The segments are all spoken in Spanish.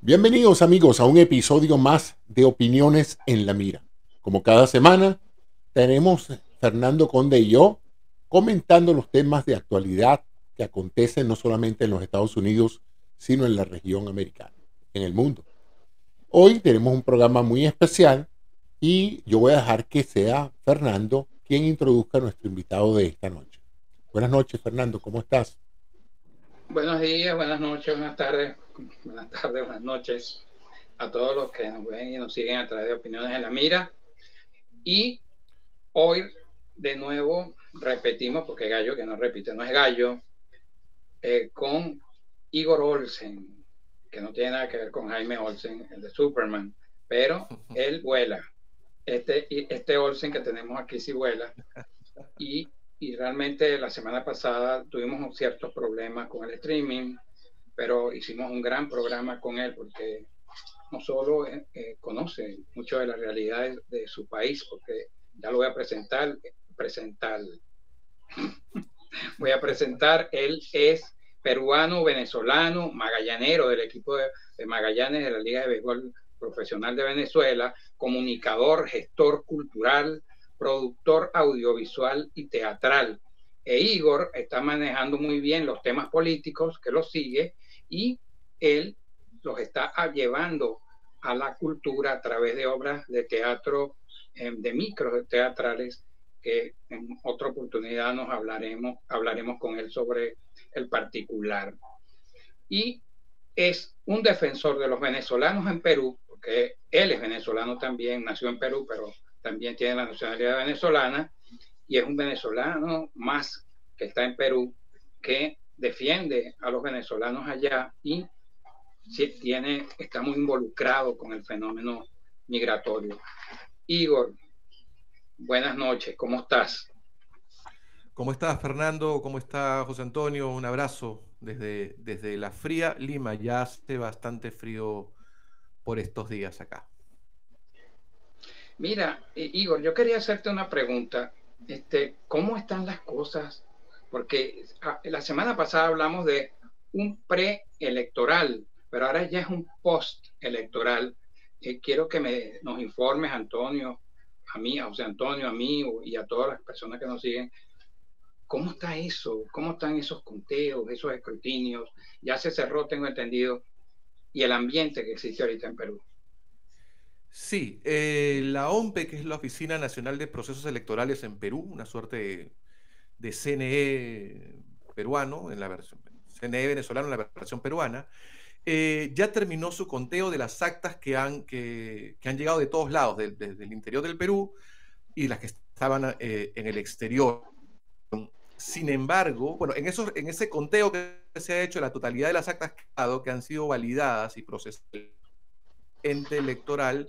Bienvenidos amigos a un episodio más de Opiniones en la Mira. Como cada semana, tenemos Fernando Conde y yo comentando los temas de actualidad que acontecen no solamente en los Estados Unidos, sino en la región americana, en el mundo. Hoy tenemos un programa muy especial y yo voy a dejar que sea Fernando quien introduzca a nuestro invitado de esta noche. Buenas noches, Fernando, ¿cómo estás? Buenos días, buenas noches, buenas tardes, buenas noches a todos los que nos ven y nos siguen a través de Opiniones en la Mira. Y hoy, de nuevo, repetimos, porque Gallo, que no repite, no es Gallo, con Igor Olsen, que no tiene nada que ver con Jaime Olsen, el de Superman, pero él vuela. Este Olsen que tenemos aquí sí vuela. Y realmente la semana pasada tuvimos ciertos problemas con el streaming, pero hicimos un gran programa con él porque no solo conoce mucho de las realidades de su país, porque ya lo voy a voy a presentar, él es peruano, venezolano, magallanero del equipo de Magallanes de la Liga de Béisbol Profesional de Venezuela, comunicador, gestor cultural, productor audiovisual y teatral. Igor está manejando muy bien los temas políticos, que los sigue, y él los está llevando a la cultura a través de obras de teatro, de micros teatrales, que en otra oportunidad nos hablaremos con él sobre el particular. Y es un defensor de los venezolanos en Perú, porque él es venezolano también, nació en Perú, pero también tiene la nacionalidad venezolana, y es un venezolano más que está en Perú, que defiende a los venezolanos allá y está muy involucrado con el fenómeno migratorio. Igor, buenas noches, ¿cómo estás? ¿Cómo estás, Fernando? ¿Cómo está José Antonio? Un abrazo desde la fría Lima. Ya hace bastante frío por estos días acá. Mira, Igor, yo quería hacerte una pregunta. ¿Cómo están las cosas? Porque la semana pasada hablamos de un preelectoral, pero ahora ya es un postelectoral. Quiero que nos informes, Antonio, a mí, a José Antonio, a mí y a todas las personas que nos siguen. ¿Cómo está eso? ¿Cómo están esos conteos, esos escrutinios? Ya se cerró, tengo entendido, y el ambiente que existe ahorita en Perú. Sí, la OMPE, que es la Oficina Nacional de Procesos Electorales en Perú, una suerte de CNE peruano, en la versión CNE venezolano en la versión peruana, ya terminó su conteo de las actas que han llegado de todos lados, desde el interior del Perú y las que estaban en el exterior. Sin embargo, bueno, en ese conteo que se ha hecho, la totalidad de las actas que han sido validadas y procesadas por el ente electoral,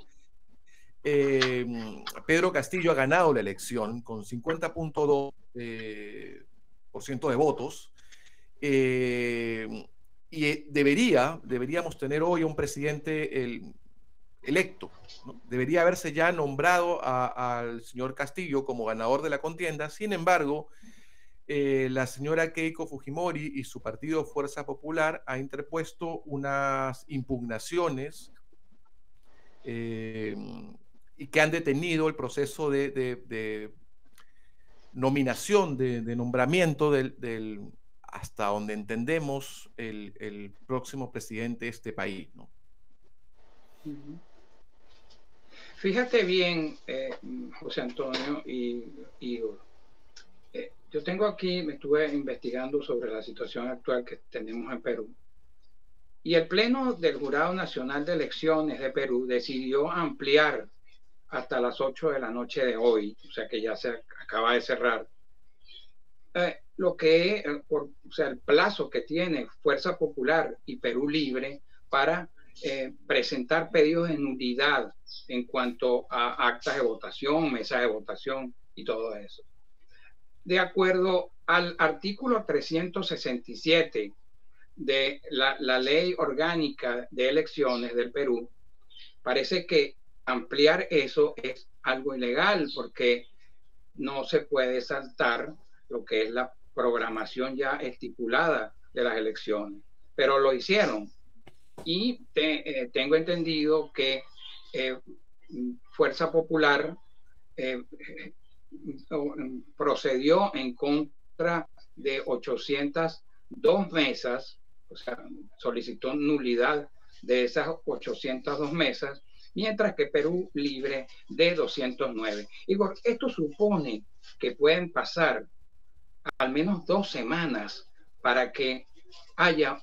Pedro Castillo ha ganado la elección con 50.2% de votos. Y deberíamos tener hoy un presidente electo, ¿no? Debería haberse ya nombrado al señor Castillo como ganador de la contienda. Sin embargo, la señora Keiko Fujimori y su partido Fuerza Popular ha interpuesto unas impugnaciones y que han detenido el proceso de nominación, de nombramiento hasta donde entendemos el próximo presidente de este país, ¿no? Fíjate bien, José Antonio y Igor. Yo tengo aquí, me estuve investigando sobre la situación actual que tenemos en Perú. Y el Pleno del Jurado Nacional de Elecciones de Perú decidió ampliar hasta las 8 de la noche de hoy, o sea que ya se acaba de cerrar, el plazo que tiene Fuerza Popular y Perú Libre para presentar pedidos de nulidad en cuanto a actas de votación, mesas de votación y todo eso. De acuerdo al artículo 367 de la Ley Orgánica de Elecciones del Perú, parece que ampliar eso es algo ilegal porque no se puede saltar lo que es la programación ya estipulada de las elecciones. Pero lo hicieron. y tengo entendido que Fuerza Popular procedió en contra de 802 mesas, o sea, solicitó nulidad de esas 802 mesas, mientras que Perú Libre de 209. Igor, esto supone que pueden pasar al menos 2 semanas para que haya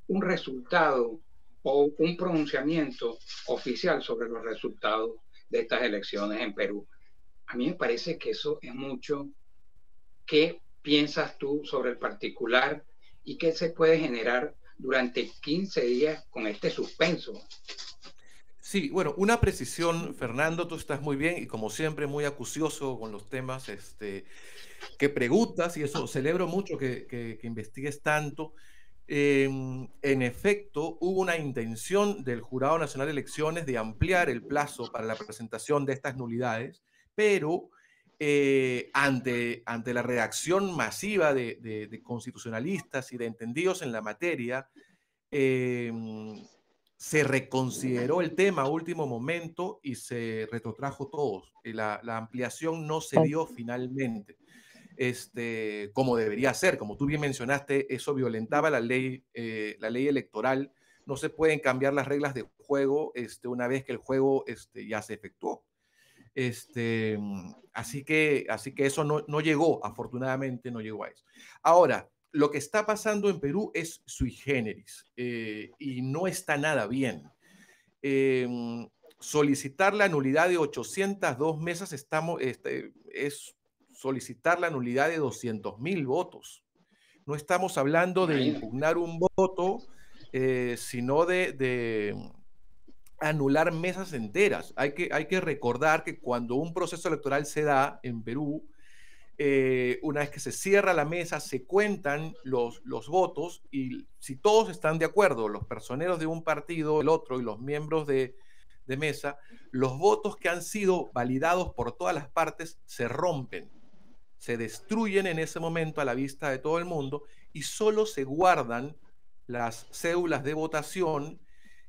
un resultado o un pronunciamiento oficial sobre los resultados de estas elecciones en Perú. A mí me parece que eso es mucho. ¿Qué piensas tú sobre el particular y qué se puede generar durante 15 días con este suspenso? Sí, bueno, una precisión, Fernando, tú estás muy bien y como siempre muy acucioso con los temas que preguntas, y eso celebro mucho que investigues tanto. En efecto, hubo una intención del Jurado Nacional de Elecciones de ampliar el plazo para la presentación de estas nulidades, pero ante la reacción masiva de constitucionalistas y de entendidos en la materia, se reconsideró el tema a último momento y se retrotrajo todos. La ampliación no se dio finalmente. Como debería ser. Como tú bien mencionaste, eso violentaba la ley electoral. No se pueden cambiar las reglas de juego una vez que el juego ya se efectuó. Así que eso no llegó, afortunadamente no llegó a eso. Ahora, lo que está pasando en Perú es sui generis y no está nada bien. Solicitar la nulidad de 802 mesas es solicitar la nulidad de 200.000 votos. No estamos hablando de impugnar un voto, sino de anular mesas enteras. Hay que recordar que cuando un proceso electoral se da en Perú, una vez que se cierra la mesa, se cuentan los votos y si todos están de acuerdo, los personeros de un partido, el otro y los miembros de mesa, los votos que han sido validados por todas las partes se rompen, se destruyen en ese momento a la vista de todo el mundo y solo se guardan las cédulas de votación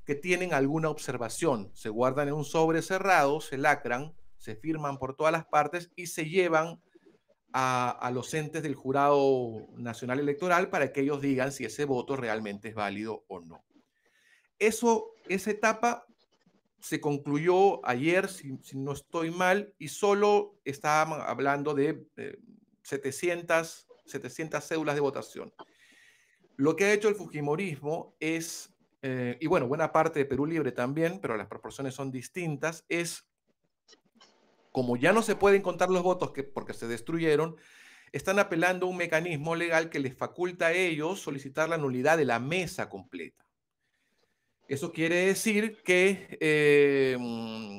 que tienen alguna observación. Se guardan en un sobre cerrado, se lacran, se firman por todas las partes y se llevan a los entes del Jurado Nacional Electoral para que ellos digan si ese voto realmente es válido o no. Esa etapa se concluyó ayer, si no estoy mal, y solo estábamos hablando de 700 cédulas de votación. Lo que ha hecho el fujimorismo es, y bueno, buena parte de Perú Libre también, pero las proporciones son distintas, es, como ya no se pueden contar los votos porque se destruyeron, están apelando a un mecanismo legal que les faculta a ellos solicitar la nulidad de la mesa completa. Eso quiere decir que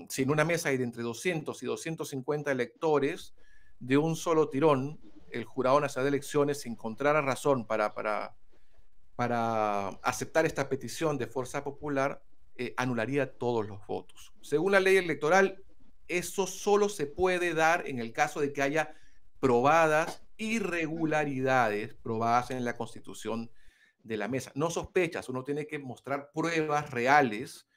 si en una mesa hay de entre 200 y 250 electores, de un solo tirón, el Jurado Nacional de Elecciones, si encontrara razón para aceptar esta petición de Fuerza Popular, anularía todos los votos. Según la ley electoral, eso solo se puede dar en el caso de que haya probadas irregularidades probadas en la Constitución de la mesa. No sospechas, uno tiene que mostrar pruebas reales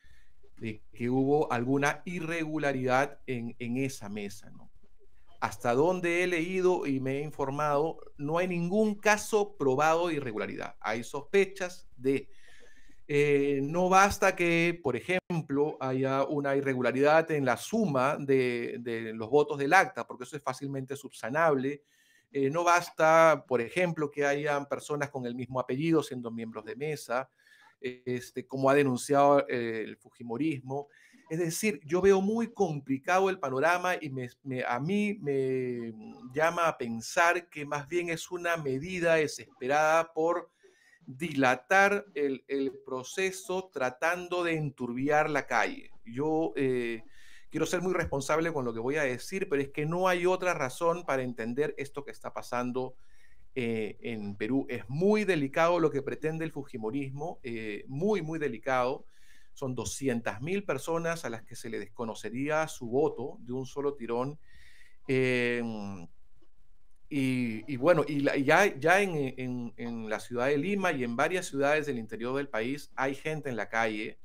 de que hubo alguna irregularidad en esa mesa, ¿no? Hasta donde he leído y me he informado, no hay ningún caso probado de irregularidad. Hay sospechas de... no basta que, por ejemplo, haya una irregularidad en la suma de los votos del acta, porque eso es fácilmente subsanable. No basta, por ejemplo, que hayan personas con el mismo apellido siendo miembros de mesa, como ha denunciado el fujimorismo. Es decir, yo veo muy complicado el panorama y a mí me llama a pensar que más bien es una medida desesperada por dilatar el proceso tratando de enturbiar la calle. Yo quiero ser muy responsable con lo que voy a decir, pero es que no hay otra razón para entender esto que está pasando en Perú. Es muy delicado lo que pretende el fujimorismo, muy, muy delicado. Son 200.000 personas a las que se le desconocería su voto de un solo tirón. Y bueno, ya en la ciudad de Lima y en varias ciudades del interior del país hay gente en la calle,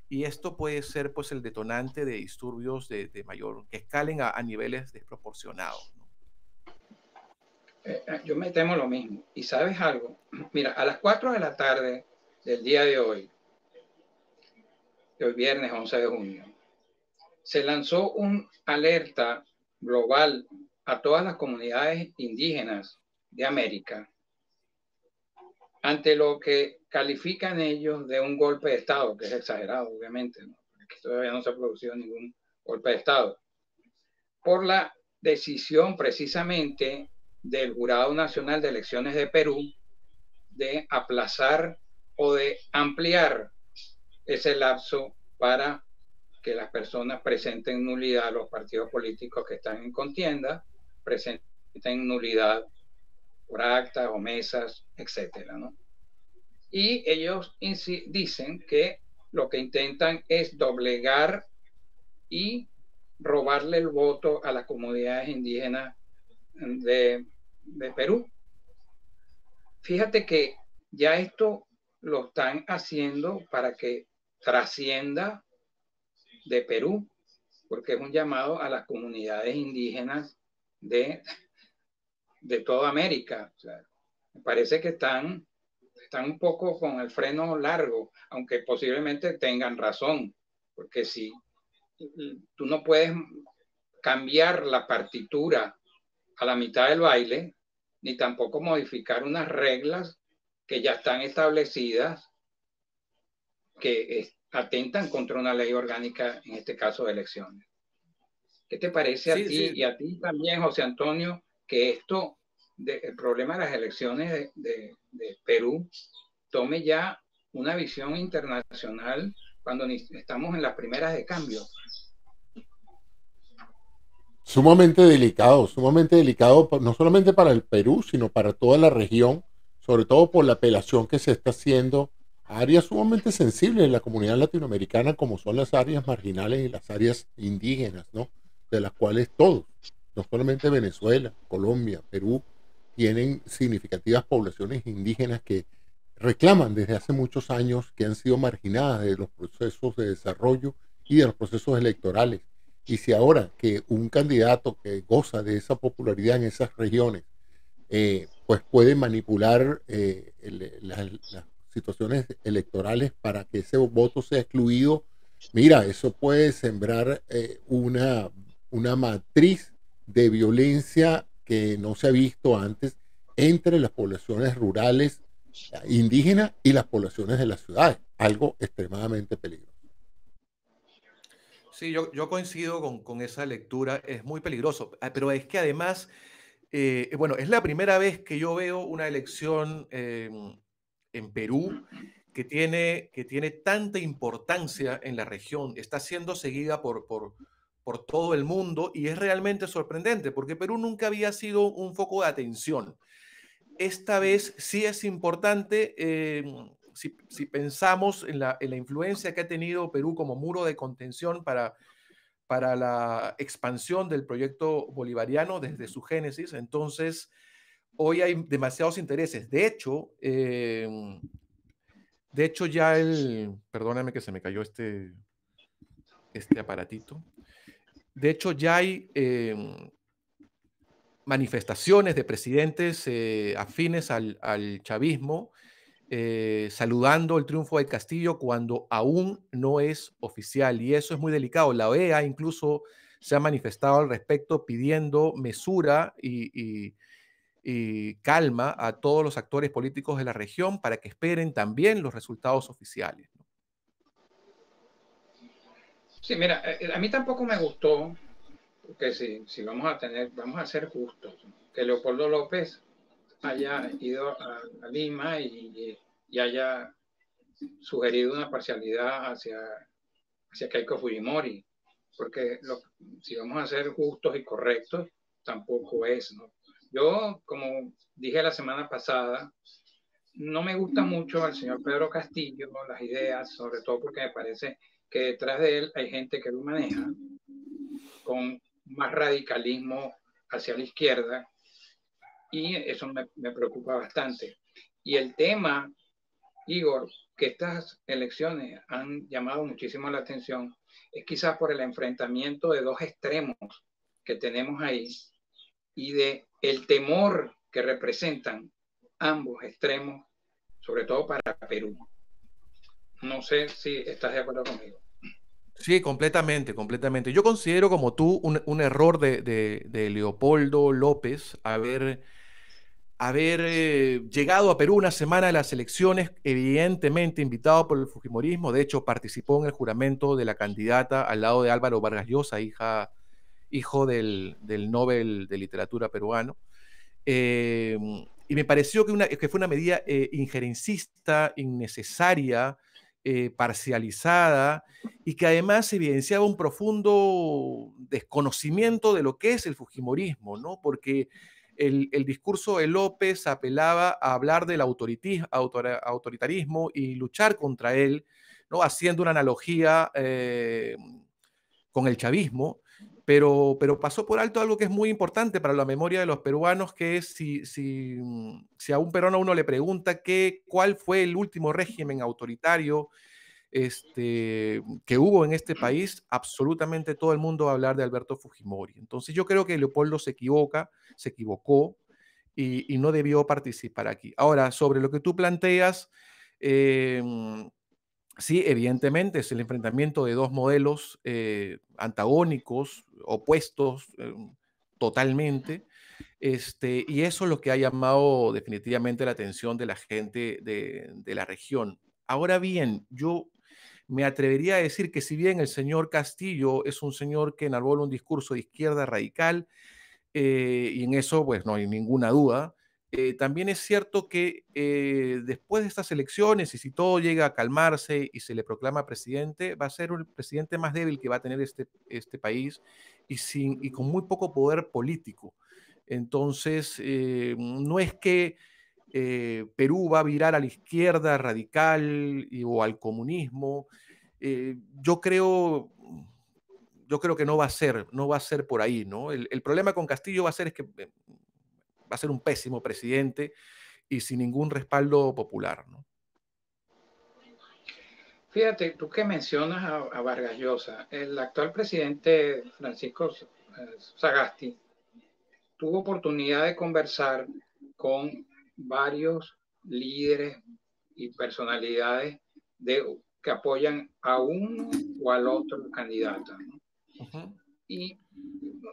y esto puede ser pues el detonante de disturbios de mayor, que escalen a niveles desproporcionados, ¿no? Yo me temo lo mismo. ¿Y sabes algo? Mira, a las 4 de la tarde del día de hoy viernes 11 de junio, se lanzó un alerta global a todas las comunidades indígenas de América ante lo que califican ellos de un golpe de Estado, que es exagerado, obviamente, ¿no? Porque todavía no se ha producido ningún golpe de Estado, por la decisión precisamente del Jurado Nacional de Elecciones de Perú de aplazar o de ampliar ese lapso para que las personas presenten nulidad, los partidos políticos que están en contienda presenten nulidad por actas o mesas, etcétera, ¿no? Y ellos dicen que lo que intentan es doblegar y robarle el voto a las comunidades indígenas de Perú. Fíjate que ya esto lo están haciendo para que trascienda de Perú, porque es un llamado a las comunidades indígenas de toda América. O sea, me parece que están un poco con el freno largo, aunque posiblemente tengan razón, porque si tú no puedes cambiar la partitura a la mitad del baile, ni tampoco modificar unas reglas que ya están establecidas, que atentan contra una ley orgánica, en este caso de elecciones. ¿Qué te parece a ti y a ti también, José Antonio, que el problema de las elecciones de Perú tome ya una visión internacional cuando estamos en las primeras de cambio? Sumamente delicado, no solamente para el Perú, sino para toda la región, sobre todo por la apelación que se está haciendo a áreas sumamente sensibles en la comunidad latinoamericana, como son las áreas marginales y las áreas indígenas, ¿no? De las cuales todos, no solamente Venezuela, Colombia, Perú, tienen significativas poblaciones indígenas que reclaman desde hace muchos años que han sido marginadas de los procesos de desarrollo y de los procesos electorales. Y si ahora que un candidato que goza de esa popularidad en esas regiones, pues puede manipular las situaciones electorales para que ese voto sea excluido, mira, eso puede sembrar una matriz de violencia que no se ha visto antes entre las poblaciones rurales indígenas y las poblaciones de las ciudades, algo extremadamente peligroso. Sí, yo coincido con esa lectura, es muy peligroso, pero es que además, bueno, es la primera vez que yo veo una elección en Perú que tiene tanta importancia en la región, está siendo seguida por todo el mundo, y es realmente sorprendente porque Perú nunca había sido un foco de atención. Esta vez sí es importante. Si pensamos en la influencia que ha tenido Perú como muro de contención para la expansión del proyecto bolivariano desde su génesis, entonces hoy hay demasiados intereses. De hecho, ya perdóname que se me cayó este aparatito. De hecho, ya hay manifestaciones de presidentes afines al chavismo, saludando el triunfo de Castillo cuando aún no es oficial, y eso es muy delicado. La OEA incluso se ha manifestado al respecto pidiendo mesura y calma a todos los actores políticos de la región para que esperen también los resultados oficiales. Sí, mira, a mí tampoco me gustó, porque si vamos a ser justos, que Leopoldo López haya ido a Lima y haya sugerido una parcialidad hacia Keiko Fujimori, porque si vamos a ser justos y correctos, tampoco es, ¿no? Yo, como dije la semana pasada, no me gusta mucho al señor Pedro Castillo, las ideas, sobre todo porque me parece que detrás de él hay gente que lo maneja con más radicalismo hacia la izquierda, y eso me preocupa bastante. Y el tema, Igor, que estas elecciones han llamado muchísimo la atención, es quizás por el enfrentamiento de dos extremos que tenemos ahí y de el temor que representan ambos extremos, sobre todo para Perú. No sé si estás de acuerdo conmigo. Sí, completamente, completamente. Yo considero como tú un error de Leopoldo López haber llegado a Perú una semana de las elecciones, evidentemente invitado por el fujimorismo. De hecho, participó en el juramento de la candidata al lado de Álvaro Vargas Llosa, hijo del Nobel de Literatura peruano. Y me pareció que fue una medida injerencista, innecesaria, parcializada, y que además evidenciaba un profundo desconocimiento de lo que es el fujimorismo, ¿no? Porque el discurso de López apelaba a hablar del autoritarismo y luchar contra él, ¿no? Haciendo una analogía con el chavismo, pero pasó por alto algo que es muy importante para la memoria de los peruanos, que es si a un peruano uno le pregunta cuál fue el último régimen autoritario que hubo en este país, absolutamente todo el mundo va a hablar de Alberto Fujimori. Entonces yo creo que Leopoldo se equivocó y no debió participar aquí. Ahora, sobre lo que tú planteas, sí, evidentemente es el enfrentamiento de dos modelos antagónicos, opuestos totalmente, y eso es lo que ha llamado definitivamente la atención de la gente de la región. Ahora bien, yo me atrevería a decir que si bien el señor Castillo es un señor que enarbola un discurso de izquierda radical, y en eso pues no hay ninguna duda, también es cierto que después de estas elecciones, y si todo llega a calmarse y se le proclama presidente, va a ser el presidente más débil que va a tener este país y con muy poco poder político. Entonces, no es que Perú va a virar a la izquierda radical o al comunismo. Yo creo que no va a ser por ahí, ¿no? El problema con Castillo va a ser es que va a ser un pésimo presidente y sin ningún respaldo popular, ¿no? Fíjate, tú que mencionas a Vargas Llosa, el actual presidente Francisco Sagasti tuvo oportunidad de conversar con varios líderes y personalidades que apoyan a uno o al otro candidato, ¿no? Uh-huh. Y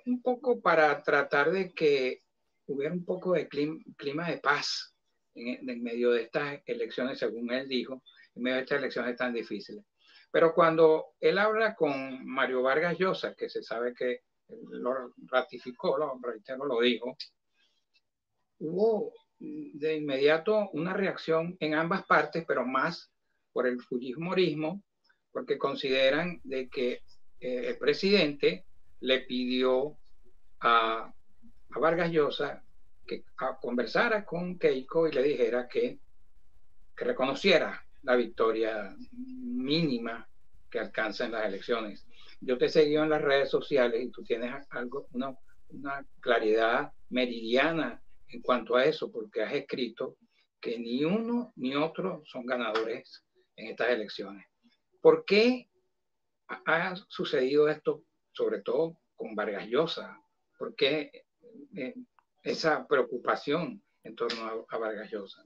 un poco para tratar de que hubiera un poco de clima de paz en medio de estas elecciones, según él dijo, en medio de estas elecciones tan difíciles. Pero cuando él habla con Mario Vargas Llosa, que se sabe que lo ratificó, lo dijo, hubo de inmediato una reacción en ambas partes, pero más por el fujimorismo, porque consideran de que el presidente le pidió a Vargas Llosa que conversara con Keiko y le dijera que reconociera la victoria mínima que alcanza en las elecciones. Yo te he seguido en las redes sociales y tú tienes una claridad meridiana en cuanto a eso, porque has escrito que ni uno ni otro son ganadores en estas elecciones. ¿Por qué ha sucedido esto, sobre todo con Vargas Llosa? ¿Por qué esa preocupación en torno a Vargas Llosa?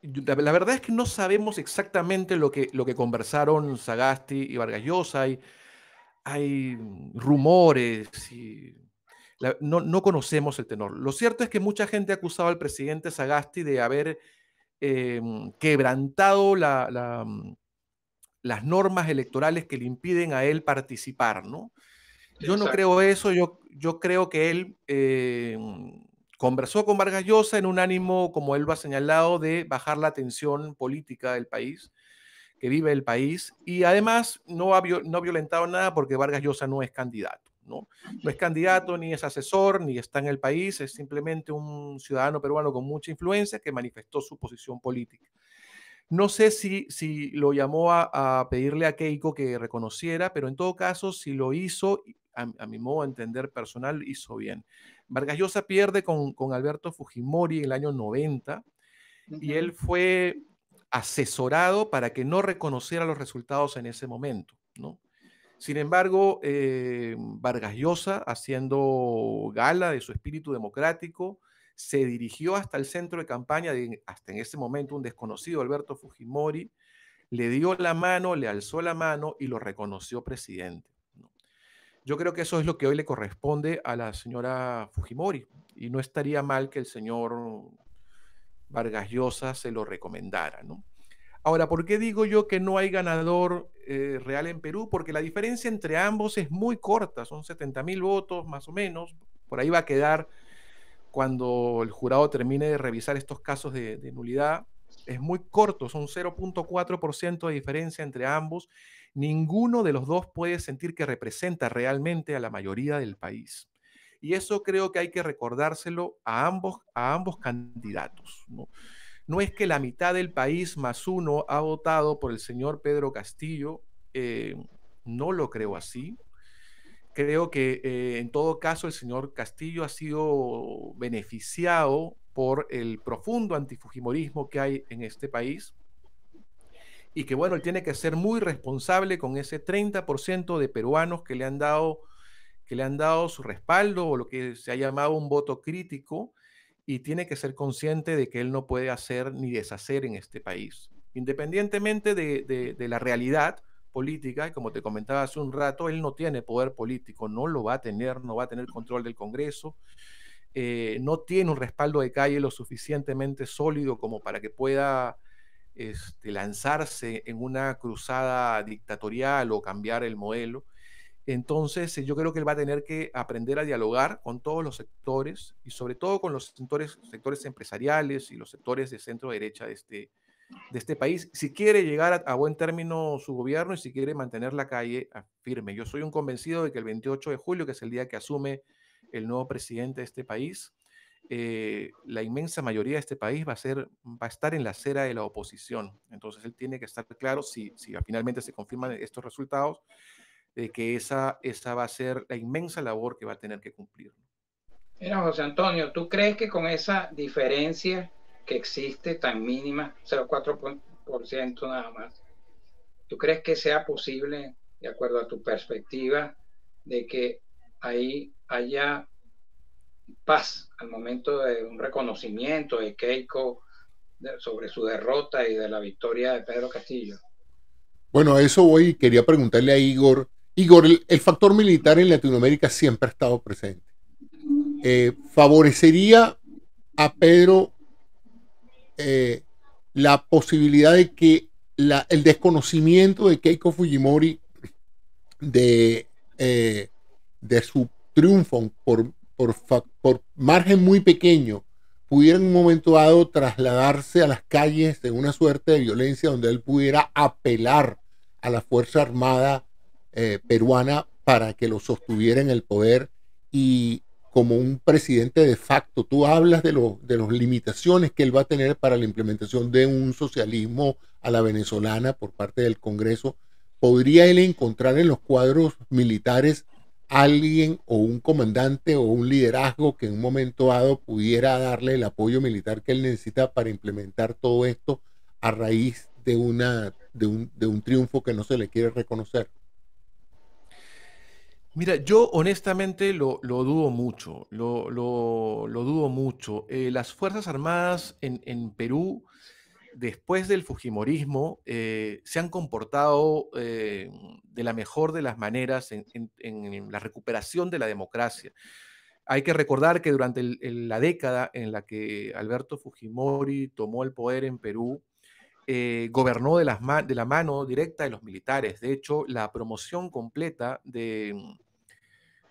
La verdad es que no sabemos exactamente lo que conversaron Sagasti y Vargas Llosa. Hay rumores y no conocemos el tenor. Lo cierto es que mucha gente ha acusado al presidente Sagasti de haber quebrantado las normas electorales que le impiden a él participar, ¿no? Yo no creo eso, yo creo que él conversó con Vargas Llosa en un ánimo, como él lo ha señalado, de bajar la tensión política del país, que vive el país, y además no ha violentado nada porque Vargas Llosa no es candidato, ¿no? No es candidato, ni es asesor, ni está en el país, es simplemente un ciudadano peruano con mucha influencia que manifestó su posición política. No sé si lo llamó a pedirle a Keiko que reconociera, pero en todo caso, si lo hizo, a mi modo de entender personal, hizo bien. Vargas Llosa pierde con Alberto Fujimori en el año 90 y él fue asesorado para que no reconociera los resultados en ese momento, ¿no? Sin embargo, Vargas Llosa, haciendo gala de su espíritu democrático, se dirigió hasta el centro de campaña de, hasta en ese momento, un desconocido Alberto Fujimori, le dio la mano, le alzó la mano y lo reconoció presidente, ¿no? Yo creo que eso es lo que hoy le corresponde a la señora Fujimori y no estaría mal que el señor Vargas Llosa se lo recomendara, ¿no? Ahora, ¿por qué digo yo que no hay ganador real en Perú? Porque la diferencia entre ambos es muy corta, son 70.000 votos más o menos, por ahí va a quedar cuando el jurado termine de revisar estos casos de nulidad. Es muy corto, son 0.4% de diferencia entre ambos. Ninguno de los dos puede sentir que representa realmente a la mayoría del país. Y eso creo que hay que recordárselo a ambos candidatos, ¿no? No es que la mitad del país más uno ha votado por el señor Pedro Castillo, no lo creo así. Creo que en todo caso el señor Castillo ha sido beneficiado por el profundo antifujimorismo que hay en este país y que bueno, él tiene que ser muy responsable con ese 30% de peruanos que le han dado su respaldo o lo que se ha llamado un voto crítico, y tiene que ser consciente de que él no puede hacer ni deshacer en este país. Independientemente de la realidad política, y como te comentaba hace un rato, él no tiene poder político, no lo va a tener, no va a tener control del Congreso, no tiene un respaldo de calle lo suficientemente sólido como para que pueda lanzarse en una cruzada dictatorial o cambiar el modelo. Entonces, yo creo que él va a tener que aprender a dialogar con todos los sectores y sobre todo con los sectores empresariales y los sectores de centro-derecha de este país, si quiere llegar a buen término su gobierno y si quiere mantener la calle firme. Yo soy un convencido de que el 28 de julio, que es el día que asume el nuevo presidente de este país, la inmensa mayoría de este país va a estar en la acera de la oposición. Entonces, él tiene que estar claro, si finalmente se confirman estos resultados, de que esa va a ser la inmensa labor que va a tener que cumplir. Mira, José Antonio, ¿tú crees que con esa diferencia que existe tan mínima, 0,4% nada más, tú crees que sea posible, de acuerdo a tu perspectiva, de que ahí haya paz al momento de un reconocimiento de Keiko sobre su derrota y de la victoria de Pedro Castillo? Bueno, a eso voy y quería preguntarle a Igor. Igor, el factor militar en Latinoamérica siempre ha estado presente. ¿Favorecería a Pedro la posibilidad de que el desconocimiento de Keiko Fujimori de su triunfo por margen muy pequeño pudiera en un momento dado trasladarse a las calles de una suerte de violencia donde él pudiera apelar a la Fuerza Armada peruana para que lo sostuviera en el poder y como un presidente de facto? Tú hablas de las limitaciones que él va a tener para la implementación de un socialismo a la venezolana por parte del Congreso. ¿Podría él encontrar en los cuadros militares alguien o un comandante o un liderazgo que en un momento dado pudiera darle el apoyo militar que él necesita para implementar todo esto a raíz de un triunfo que no se le quiere reconocer? Mira, yo honestamente lo dudo mucho, lo dudo mucho. Las Fuerzas Armadas en Perú, después del fujimorismo, se han comportado de la mejor de las maneras en la recuperación de la democracia. Hay que recordar que durante la década en la que Alberto Fujimori tomó el poder en Perú, gobernó de la mano directa de los militares. De hecho, la promoción completa de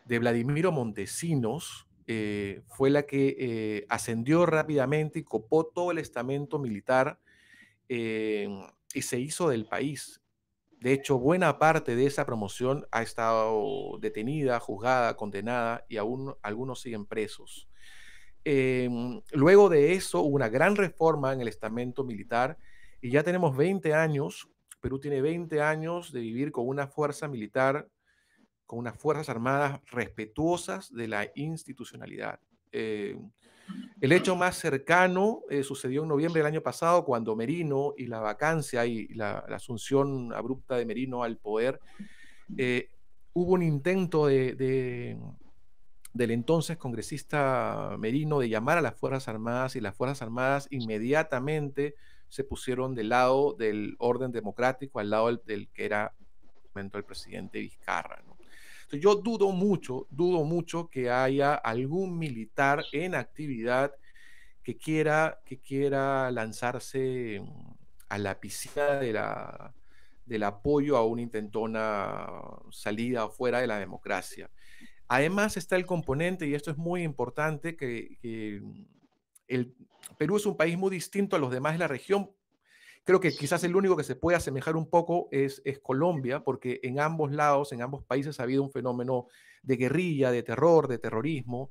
Vladimiro Montesinos fue la que ascendió rápidamente y copó todo el estamento militar y se hizo del país. De hecho, buena parte de esa promoción ha estado detenida, juzgada, condenada y aún algunos siguen presos. Luego de eso hubo una gran reforma en el estamento militar Y ya tenemos 20 años, Perú tiene 20 años de vivir con una fuerza militar, con unas fuerzas armadas respetuosas de la institucionalidad. El hecho más cercano sucedió en noviembre del año pasado, cuando Merino y la vacancia y la asunción abrupta de Merino al poder, hubo un intento del entonces congresista Merino de llamar a las Fuerzas Armadas, y las Fuerzas Armadas inmediatamente se pusieron del lado del orden democrático, al lado del que era el presidente Vizcarra, ¿no? Entonces, yo dudo mucho que haya algún militar en actividad que quiera lanzarse a la piscina del apoyo a una intentona salida fuera de la democracia. Además está el componente, y esto es muy importante, que el Perú es un país muy distinto a los demás de la región. Creo que quizás el único que se puede asemejar un poco es Colombia, porque en ambos lados, en ambos países ha habido un fenómeno de guerrilla, de terror, de terrorismo,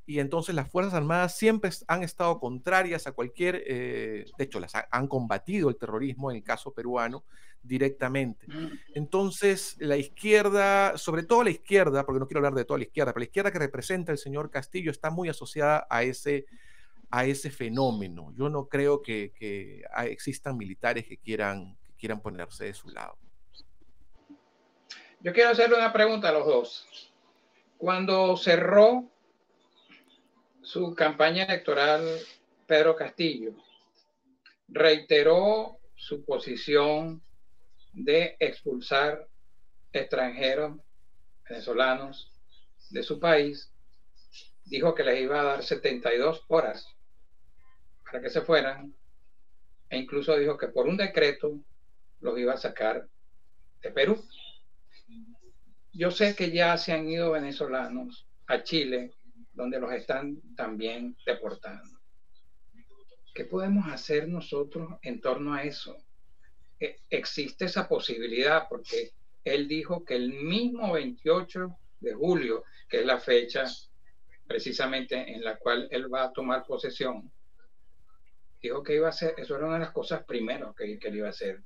y entonces las Fuerzas Armadas siempre han estado contrarias a cualquier, de hecho han combatido el terrorismo en el caso peruano directamente. Entonces la izquierda, sobre todo la izquierda, porque no quiero hablar de toda la izquierda, pero la izquierda que representa el señor Castillo está muy asociada a ese fenómeno. Yo no creo que existan militares que quieran ponerse de su lado. Yo quiero hacerle una pregunta a los dos. Cuando cerró su campaña electoral, Pedro Castillo reiteró su posición de expulsar extranjeros venezolanos de su país. Dijo que les iba a dar 72 horas para que se fueran, e incluso dijo que por un decreto los iba a sacar de Perú. Yo sé que ya se han ido venezolanos a Chile, donde los están también deportando. ¿Qué podemos hacer nosotros en torno a eso? Existe esa posibilidad, porque él dijo que el mismo 28 de julio, que es la fecha precisamente en la cual él va a tomar posesión, dijo que iba a hacer, eso era una de las cosas primero que él iba a hacer.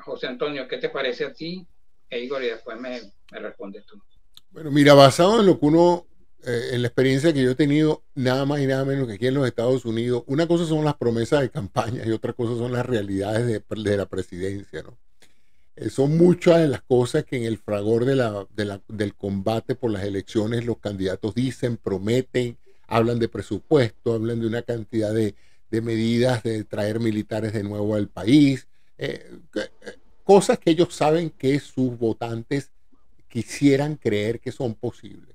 José Antonio, ¿qué te parece a ti? Igor, y después me respondes tú. Bueno, mira, basado en lo que uno, en la experiencia que yo he tenido, nada más y nada menos que aquí en los Estados Unidos, una cosa son las promesas de campaña y otra cosa son las realidades de la presidencia, ¿no? Son muchas de las cosas que en el fragor del combate por las elecciones los candidatos dicen, prometen, hablan de presupuesto, hablan de una cantidad de medidas de traer militares de nuevo al país, cosas que ellos saben que sus votantes quisieran creer que son posibles.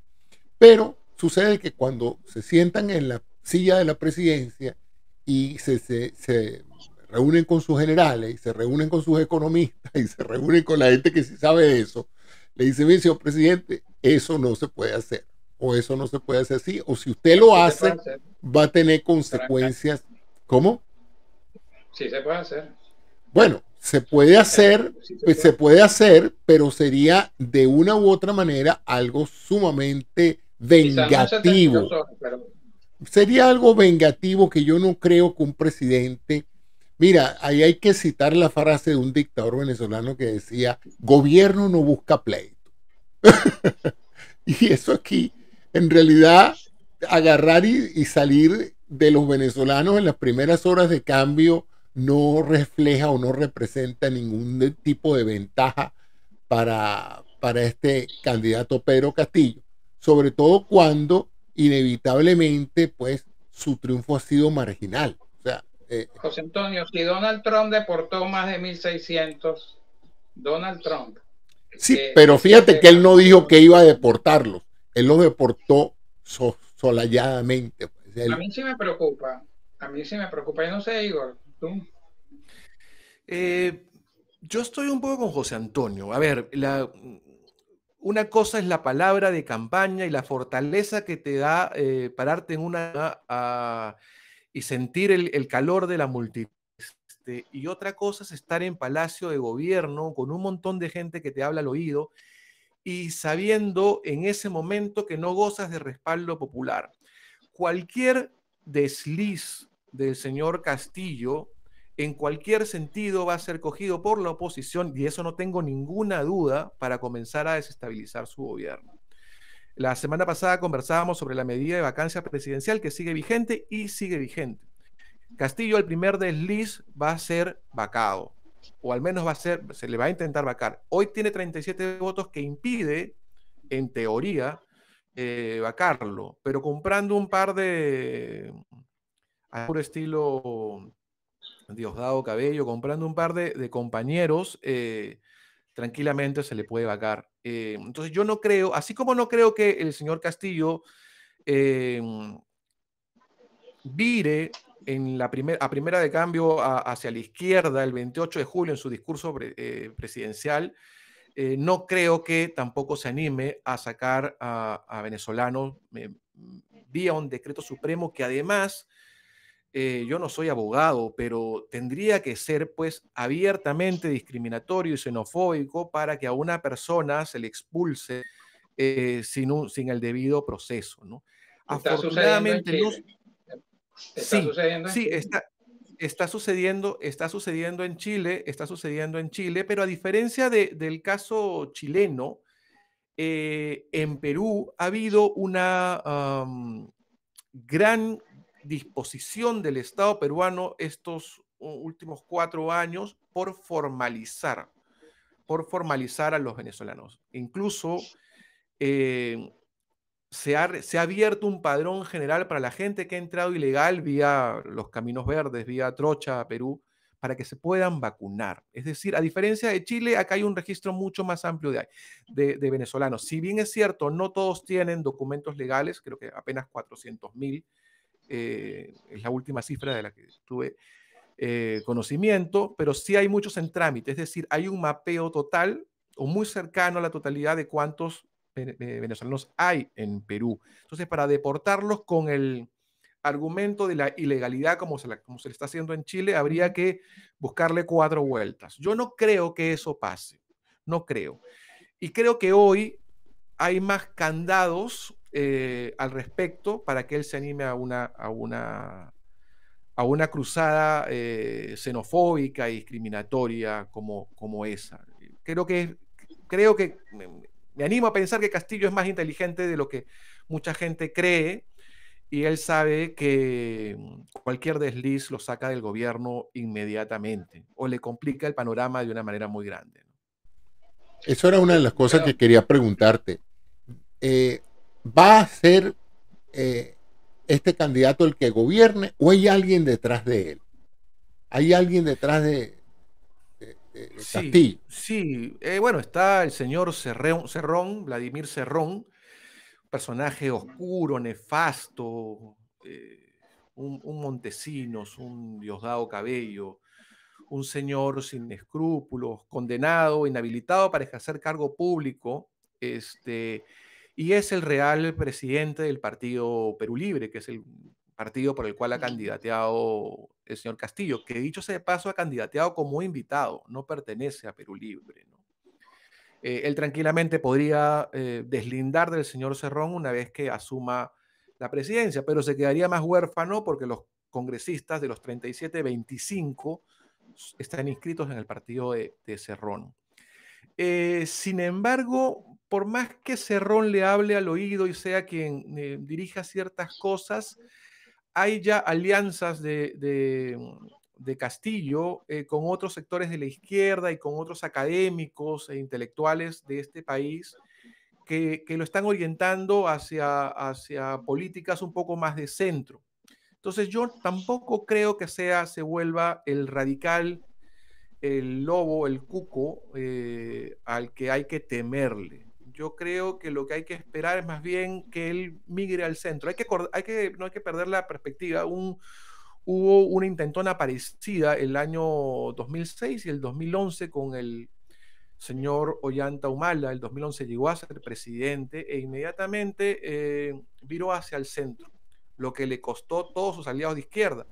Pero sucede que cuando se sientan en la silla de la presidencia y se reúnen con sus generales, y se reúnen con sus economistas, y se reúnen con la gente que sí sabe de eso, le dicen: bien, señor presidente, eso no se puede hacer, o eso no se puede hacer así, o si usted lo hace, va a tener consecuencias. ¿Cómo? Sí se puede hacer. Bueno, se puede hacer, pero sería de una u otra manera algo sumamente vengativo. Sería algo vengativo que yo no creo que un presidente... Mira, ahí hay que citar la frase de un dictador venezolano que decía: gobierno no busca pleito. Y eso aquí, en realidad, agarrar y salir de los venezolanos en las primeras horas de cambio no refleja o no representa ningún tipo de ventaja para este candidato Pedro Castillo, sobre todo cuando inevitablemente pues su triunfo ha sido marginal. O sea, José Antonio, si Donald Trump deportó más de 1.600, Donald Trump. Sí, pero fíjate que él no dijo que iba a deportarlos, él los deportó solayadamente. Pues. A mí sí me preocupa, yo no sé, Igor, tú. Yo estoy un poco con José Antonio. A ver, una cosa es la palabra de campaña y la fortaleza que te da pararte en y sentir el calor de la multitud. Y otra cosa es estar en Palacio de Gobierno con un montón de gente que te habla al oído y sabiendo en ese momento que no gozas de respaldo popular. Cualquier desliz del señor Castillo en cualquier sentido va a ser cogido por la oposición, y eso no tengo ninguna duda, para comenzar a desestabilizar su gobierno. La semana pasada conversábamos sobre la medida de vacancia presidencial que sigue vigente y sigue vigente. Castillo, el primer desliz, va a ser vacado, o al menos se le va a intentar vacar. Hoy tiene 37 votos que impide, en teoría, vacarlo, pero comprando un par de, a puro estilo Diosdado Cabello, comprando un par de compañeros, tranquilamente se le puede vacar. Entonces yo no creo, así como no creo que el señor Castillo vire a primera de cambio hacia la izquierda el 28 de julio en su discurso presidencial, no creo que tampoco se anime a sacar a venezolanos vía un decreto supremo que además, yo no soy abogado, pero tendría que ser pues abiertamente discriminatorio y xenofóbico para que a una persona se le expulse sin el debido proceso, ¿no? Está sucediendo en Afortunadamente, Chile. Está sucediendo en sí, Chile. está sucediendo en Chile, pero a diferencia del caso chileno, en Perú ha habido una gran disposición del Estado peruano estos últimos 4 años por formalizar a los venezolanos. Incluso se ha abierto un padrón general para la gente que ha entrado ilegal vía los caminos verdes, vía Trocha a Perú, para que se puedan vacunar. Es decir, a diferencia de Chile, acá hay un registro mucho más amplio de venezolanos. Si bien es cierto, no todos tienen documentos legales, creo que apenas 400.000, es la última cifra de la que tuve conocimiento, pero sí hay muchos en trámite, es decir, hay un mapeo total o muy cercano a la totalidad de cuántos venezolanos hay en Perú. Entonces, para deportarlos con el argumento de la ilegalidad como se le está haciendo en Chile, habría que buscarle 4 vueltas. Yo no creo que eso pase, no creo. Y creo que hoy hay más candados al respecto para que él se anime a una cruzada xenofóbica y discriminatoria como esa. Creo que me animo a pensar que Castillo es más inteligente de lo que mucha gente cree, y él sabe que cualquier desliz lo saca del gobierno inmediatamente o le complica el panorama de una manera muy grande. Eso era una de las cosas que quería preguntarte. ¿Va a ser este candidato el que gobierne o hay alguien detrás de él? ¿Hay alguien detrás de Castillo? Sí. Bueno, está el señor Cerrón, Vladimir Cerrón, personaje oscuro, nefasto, un Montesinos, un Diosdado Cabello, un señor sin escrúpulos, condenado, inhabilitado para ejercer cargo público, y es el real presidente del partido Perú Libre, que es el partido por el cual ha candidateado el señor Castillo, que dicho sea de paso ha candidateado como invitado, no pertenece a Perú Libre, ¿no? Él tranquilamente podría deslindar del señor Cerrón una vez que asuma la presidencia, pero se quedaría más huérfano porque los congresistas de los 37, 25 están inscritos en el partido de Cerrón. Sin embargo, por más que Cerrón le hable al oído y sea quien dirija ciertas cosas, hay ya alianzas de Castillo con otros sectores de la izquierda y con otros académicos e intelectuales de este país que lo están orientando hacia políticas un poco más de centro. Entonces yo tampoco creo que se vuelva el radical, el lobo, el cuco al que hay que temerle. Yo creo que lo que hay que esperar es más bien que él migre al centro. No hay que perder la perspectiva. Hubo una intentona parecida el año 2006 y el 2011 con el señor Ollanta Humala. El 2011 llegó a ser presidente e inmediatamente viró hacia el centro, lo que le costó todos sus aliados de izquierda,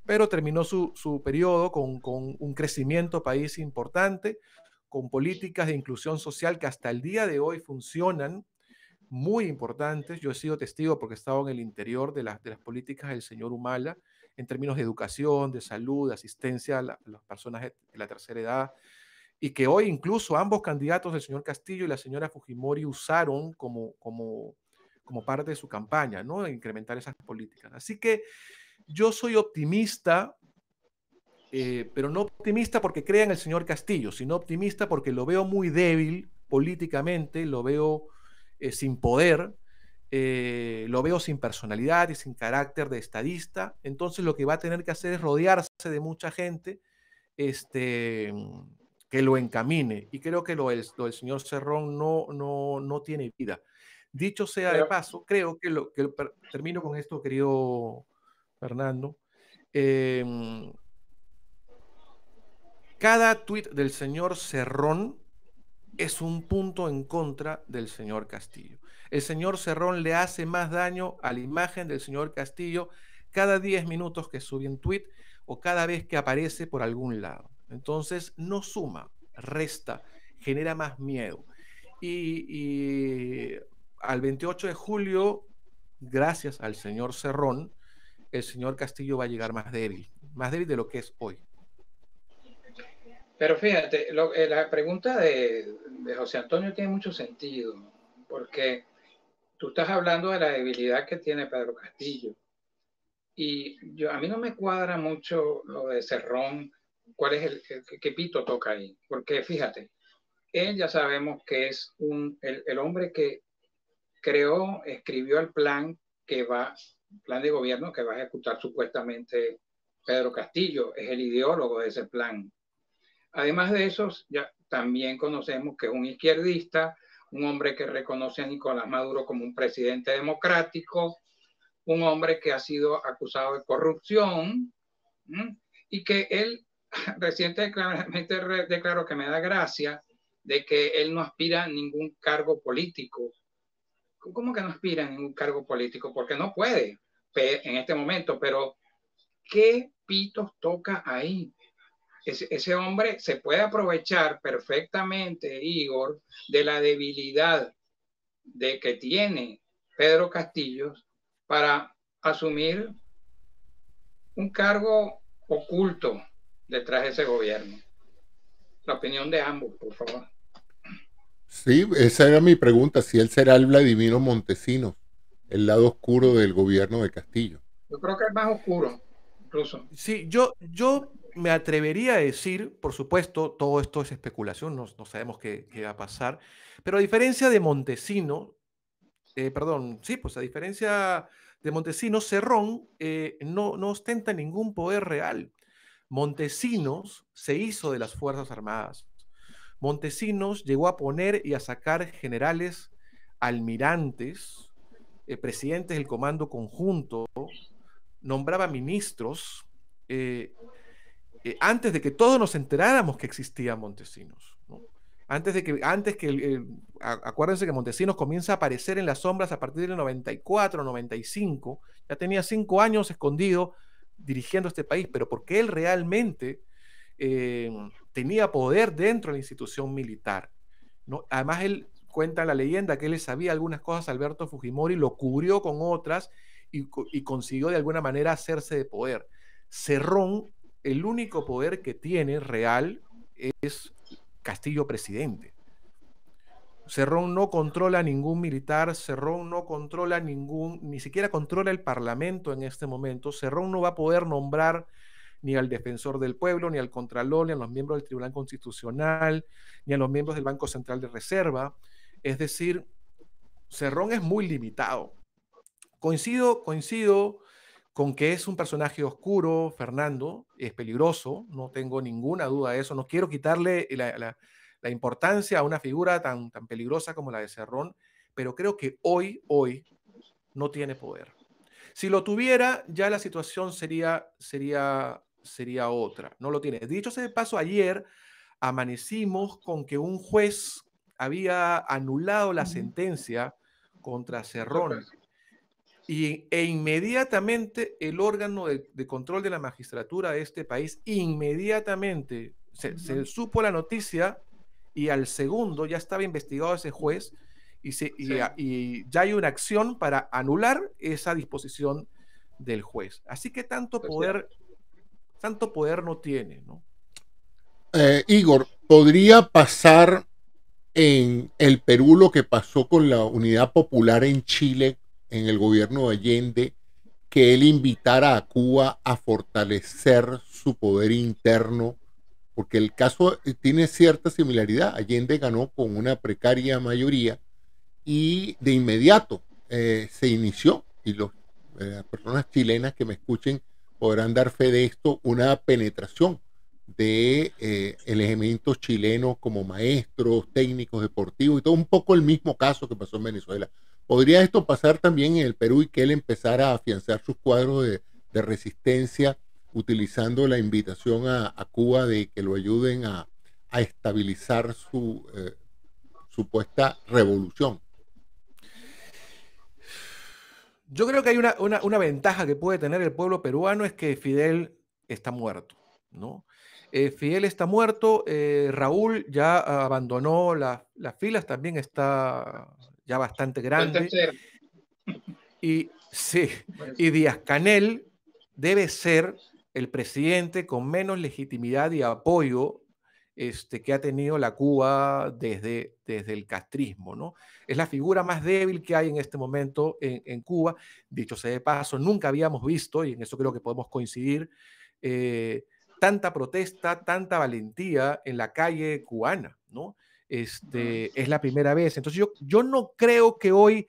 pero terminó su periodo con un crecimiento país importante, con políticas de inclusión social que hasta el día de hoy funcionan, muy importantes. Yo he sido testigo porque he estado en el interior de las políticas del señor Humala en términos de educación, de salud, de asistencia a las personas de la tercera edad, y que hoy incluso ambos candidatos, el señor Castillo y la señora Fujimori, usaron como parte de su campaña, ¿no? De incrementar esas políticas. Así que yo soy optimista, pero no optimista porque crea en el señor Castillo, sino optimista porque lo veo muy débil políticamente, lo veo sin poder, lo veo sin personalidad y sin carácter de estadista. Entonces lo que va a tener que hacer es rodearse de mucha gente que lo encamine. Y creo que lo del señor Cerrón no tiene vida. Dicho sea de paso, creo que termino con esto, querido Fernando. Cada tuit del señor Cerrón es un punto en contra del señor Castillo. El señor Cerrón le hace más daño a la imagen del señor Castillo cada 10 minutos que sube un tuit o cada vez que aparece por algún lado. Entonces, no suma, resta, genera más miedo. Y al 28 de julio, gracias al señor Cerrón, el señor Castillo va a llegar más débil de lo que es hoy. Pero fíjate, la pregunta de José Antonio tiene mucho sentido, porque tú estás hablando de la debilidad que tiene Pedro Castillo. Y a mí no me cuadra mucho lo de Cerrón, cuál es qué pito toca ahí. Porque fíjate, él ya sabemos que es el hombre que escribió el plan de gobierno que va a ejecutar supuestamente Pedro Castillo, es el ideólogo de ese plan. Además de eso, ya también conocemos que es un izquierdista, un hombre que reconoce a Nicolás Maduro como un presidente democrático, un hombre que ha sido acusado de corrupción, y que él recientemente declaró que me da gracia de que él no aspira a ningún cargo político. ¿Cómo que no aspira a ningún cargo político? Porque no puede en este momento, pero ¿qué pitos toca ahí? Ese hombre se puede aprovechar perfectamente, Igor, de la debilidad que tiene Pedro Castillo para asumir un cargo oculto detrás de ese gobierno. La opinión de ambos, por favor. Sí, esa era mi pregunta, si él será el Vladimiro Montesinos, el lado oscuro del gobierno de Castillo. Yo creo que es más oscuro, incluso. Sí, yo me atrevería a decir, por supuesto, todo esto es especulación, no sabemos qué va a pasar, pero a diferencia de Montesinos, a diferencia de Montesinos, Cerrón no ostenta ningún poder real. Montesinos se hizo de las Fuerzas Armadas. Montesinos llegó a poner y a sacar generales, almirantes, presidentes del Comando Conjunto, nombraba ministros, antes de que todos nos enteráramos que existía Montesinos, ¿no? Acuérdense que Montesinos comienza a aparecer en las sombras a partir del 94, 95, ya tenía 5 años escondido dirigiendo este país, pero porque él realmente tenía poder dentro de la institución militar, ¿no? Además, él cuenta la leyenda que él le sabía algunas cosas a Alberto Fujimori, lo cubrió con otras y consiguió de alguna manera hacerse de poder. Cerrón, el único poder que tiene real es Castillo presidente. Cerrón no controla ningún militar, Cerrón no controla ni siquiera controla el Parlamento en este momento. Cerrón no va a poder nombrar ni al defensor del pueblo, ni al contralor, ni a los miembros del Tribunal Constitucional, ni a los miembros del Banco Central de Reserva. Es decir, Cerrón es muy limitado. Coincido con que es un personaje oscuro, Fernando, es peligroso, no tengo ninguna duda de eso, no quiero quitarle la importancia a una figura tan peligrosa como la de Cerrón, pero creo que hoy no tiene poder. Si lo tuviera, ya la situación sería otra, no lo tiene. Dicho sea de paso, ayer amanecimos con que un juez había anulado la sentencia contra Cerrón. E inmediatamente el órgano de control de la magistratura de este país, inmediatamente se supo la noticia y al segundo ya estaba investigado ese juez y ya hay una acción para anular esa disposición del juez. Así que tanto Pues, poder no tiene, ¿no? Igor, ¿podría pasar en el Perú lo que pasó con la Unidad Popular en Chile, en el gobierno de Allende, que él invitara a Cuba a fortalecer su poder interno? Porque el caso tiene cierta similaridad. Allende ganó con una precaria mayoría y de inmediato se inició, y las personas chilenas que me escuchen podrán dar fe de esto, una penetración de elementos chilenos como maestros, técnicos deportivos y todo un poco el mismo caso que pasó en Venezuela. ¿Podría esto pasar también en el Perú y que él empezara a afianzar sus cuadros de resistencia utilizando la invitación a Cuba de que lo ayuden a estabilizar su supuesta revolución? Yo creo que hay una ventaja que puede tener el pueblo peruano, es que Fidel está muerto, ¿no? Fidel está muerto, Raúl ya abandonó las filas, también está ya bastante grande. Y sí, y Díaz-Canel debe ser el presidente con menos legitimidad y apoyo que ha tenido la Cuba desde el castrismo, ¿no? Es la figura más débil que hay en este momento en Cuba. Dicho sea de paso, nunca habíamos visto, y en eso creo que podemos coincidir, tanta protesta, tanta valentía en la calle cubana, ¿no? Es la primera vez. Entonces yo no creo que hoy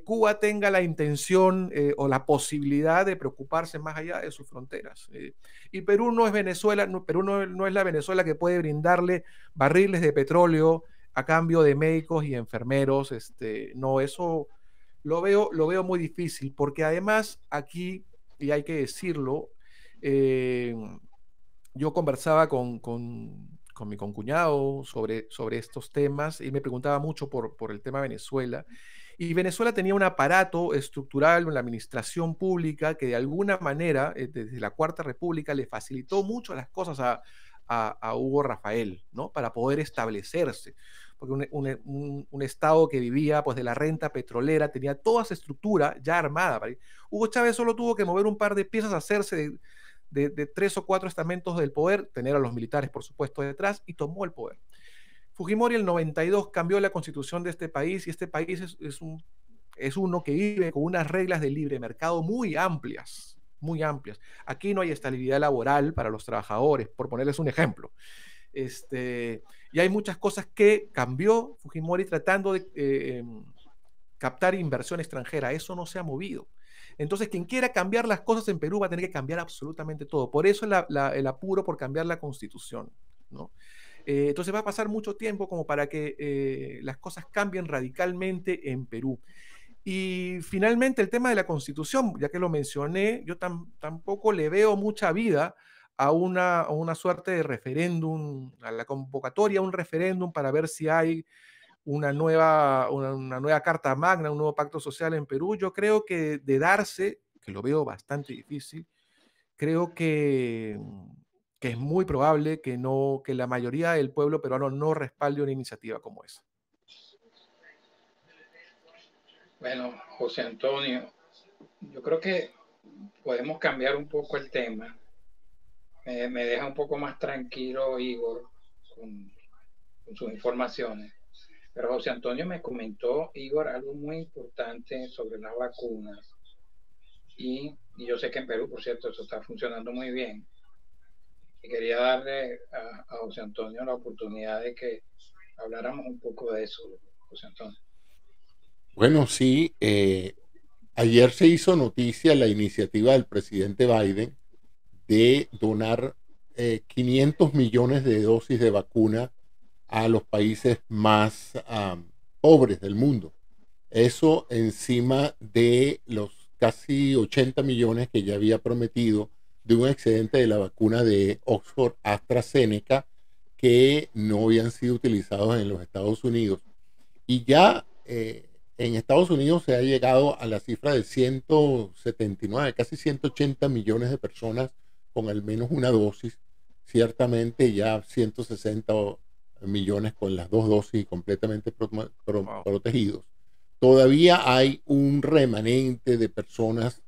Cuba tenga la intención o la posibilidad de preocuparse más allá de sus fronteras. Y Perú no es Venezuela, Perú no es la Venezuela que puede brindarle barriles de petróleo a cambio de médicos y enfermeros. No, eso lo veo muy difícil, porque además aquí, y hay que decirlo, yo conversaba con mi concuñado sobre estos temas y me preguntaba mucho por el tema de Venezuela. Y Venezuela tenía un aparato estructural en la administración pública que de alguna manera, desde la Cuarta República, le facilitó mucho las cosas a Hugo Rafael, ¿no? Para poder establecerse. Porque un Estado que vivía pues, de la renta petrolera tenía toda esa estructura ya armada. Hugo Chávez solo tuvo que mover un par de piezas, hacerse de 3 o 4 estamentos del poder, tener a los militares, por supuesto, detrás, y tomó el poder. Fujimori en el 92 cambió la constitución de este país, y este país es uno que vive con unas reglas de libre mercado muy amplias, muy amplias. Aquí no hay estabilidad laboral para los trabajadores, por ponerles un ejemplo. Y hay muchas cosas que cambió Fujimori tratando de captar inversión extranjera. Eso no se ha movido. Entonces, quien quiera cambiar las cosas en Perú va a tener que cambiar absolutamente todo. Por eso el apuro por cambiar la constitución, ¿no? Entonces va a pasar mucho tiempo como para que las cosas cambien radicalmente en Perú. Y finalmente el tema de la constitución, ya que lo mencioné, yo tampoco le veo mucha vida a una suerte de referéndum, a la convocatoria, un referéndum para ver si hay una nueva carta magna, un nuevo pacto social en Perú. Yo creo que de darse, que lo veo bastante difícil, creo que es muy probable que la mayoría del pueblo peruano no respalde una iniciativa como esa. Bueno, José Antonio, yo creo que podemos cambiar un poco el tema. Me deja un poco más tranquilo Igor con sus informaciones. Pero José Antonio me comentó, Igor, algo muy importante sobre las vacunas. Y yo sé que en Perú, por cierto, eso está funcionando muy bien. Y quería darle a José Antonio la oportunidad de que habláramos un poco de eso, José Antonio. Bueno, sí, ayer se hizo noticia la iniciativa del presidente Biden de donar 500 millones de dosis de vacuna a los países más pobres del mundo. Eso encima de los casi 80 millones que ya había prometido de un excedente de la vacuna de Oxford AstraZeneca que no habían sido utilizados en los Estados Unidos. Y ya en Estados Unidos se ha llegado a la cifra de 179, casi 180 millones de personas con al menos una dosis. Ciertamente ya 160 millones con las 2 dosis completamente protegidos. Todavía hay un remanente de personas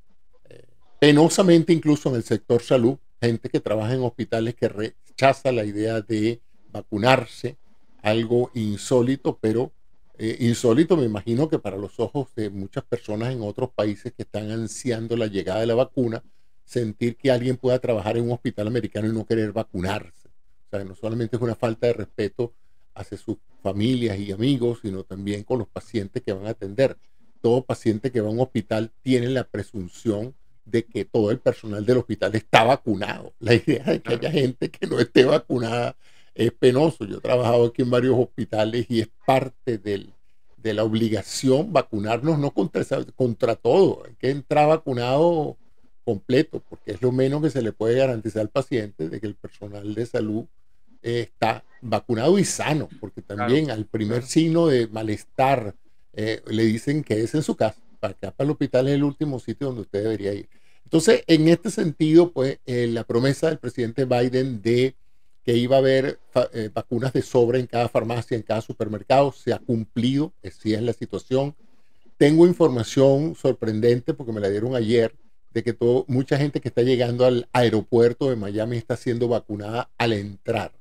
penosamente incluso en el sector salud, gente que trabaja en hospitales que rechaza la idea de vacunarse, algo insólito, pero insólito me imagino que para los ojos de muchas personas en otros países que están ansiando la llegada de la vacuna, sentir que alguien pueda trabajar en un hospital americano y no querer vacunarse. O sea, no solamente es una falta de respeto hacia sus familias y amigos, sino también con los pacientes que van a atender. Todo paciente que va a un hospital tiene la presunción de que todo el personal del hospital está vacunado. La idea de que haya gente que no esté vacunada es penoso. Yo he trabajado aquí en varios hospitales y es parte de la obligación vacunarnos, no contra todo. Hay que entrar vacunado completo, porque es lo menos que se le puede garantizar al paciente de que el personal de salud está vacunado y sano, porque también al primer signo de malestar le dicen que es en su casa, para que para el hospital es el último sitio donde usted debería ir. Entonces, en este sentido, pues la promesa del presidente Biden de que iba a haber vacunas de sobra en cada farmacia, en cada supermercado, se ha cumplido, así es la situación. Tengo información sorprendente porque me la dieron ayer de que mucha gente que está llegando al aeropuerto de Miami está siendo vacunada al entrar.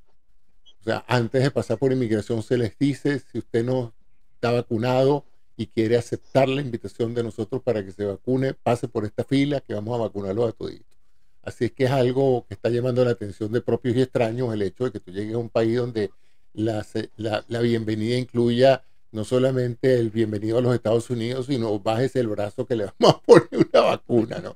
O sea, antes de pasar por inmigración se les dice, si usted no está vacunado y quiere aceptar la invitación de nosotros para que se vacune, pase por esta fila que vamos a vacunarlo a toditos. Así es que es algo que está llamando la atención de propios y extraños, el hecho de que tú llegues a un país donde la bienvenida incluya no solamente el bienvenido a los Estados Unidos, sino bajes el brazo que le vamos a poner una vacuna, ¿no?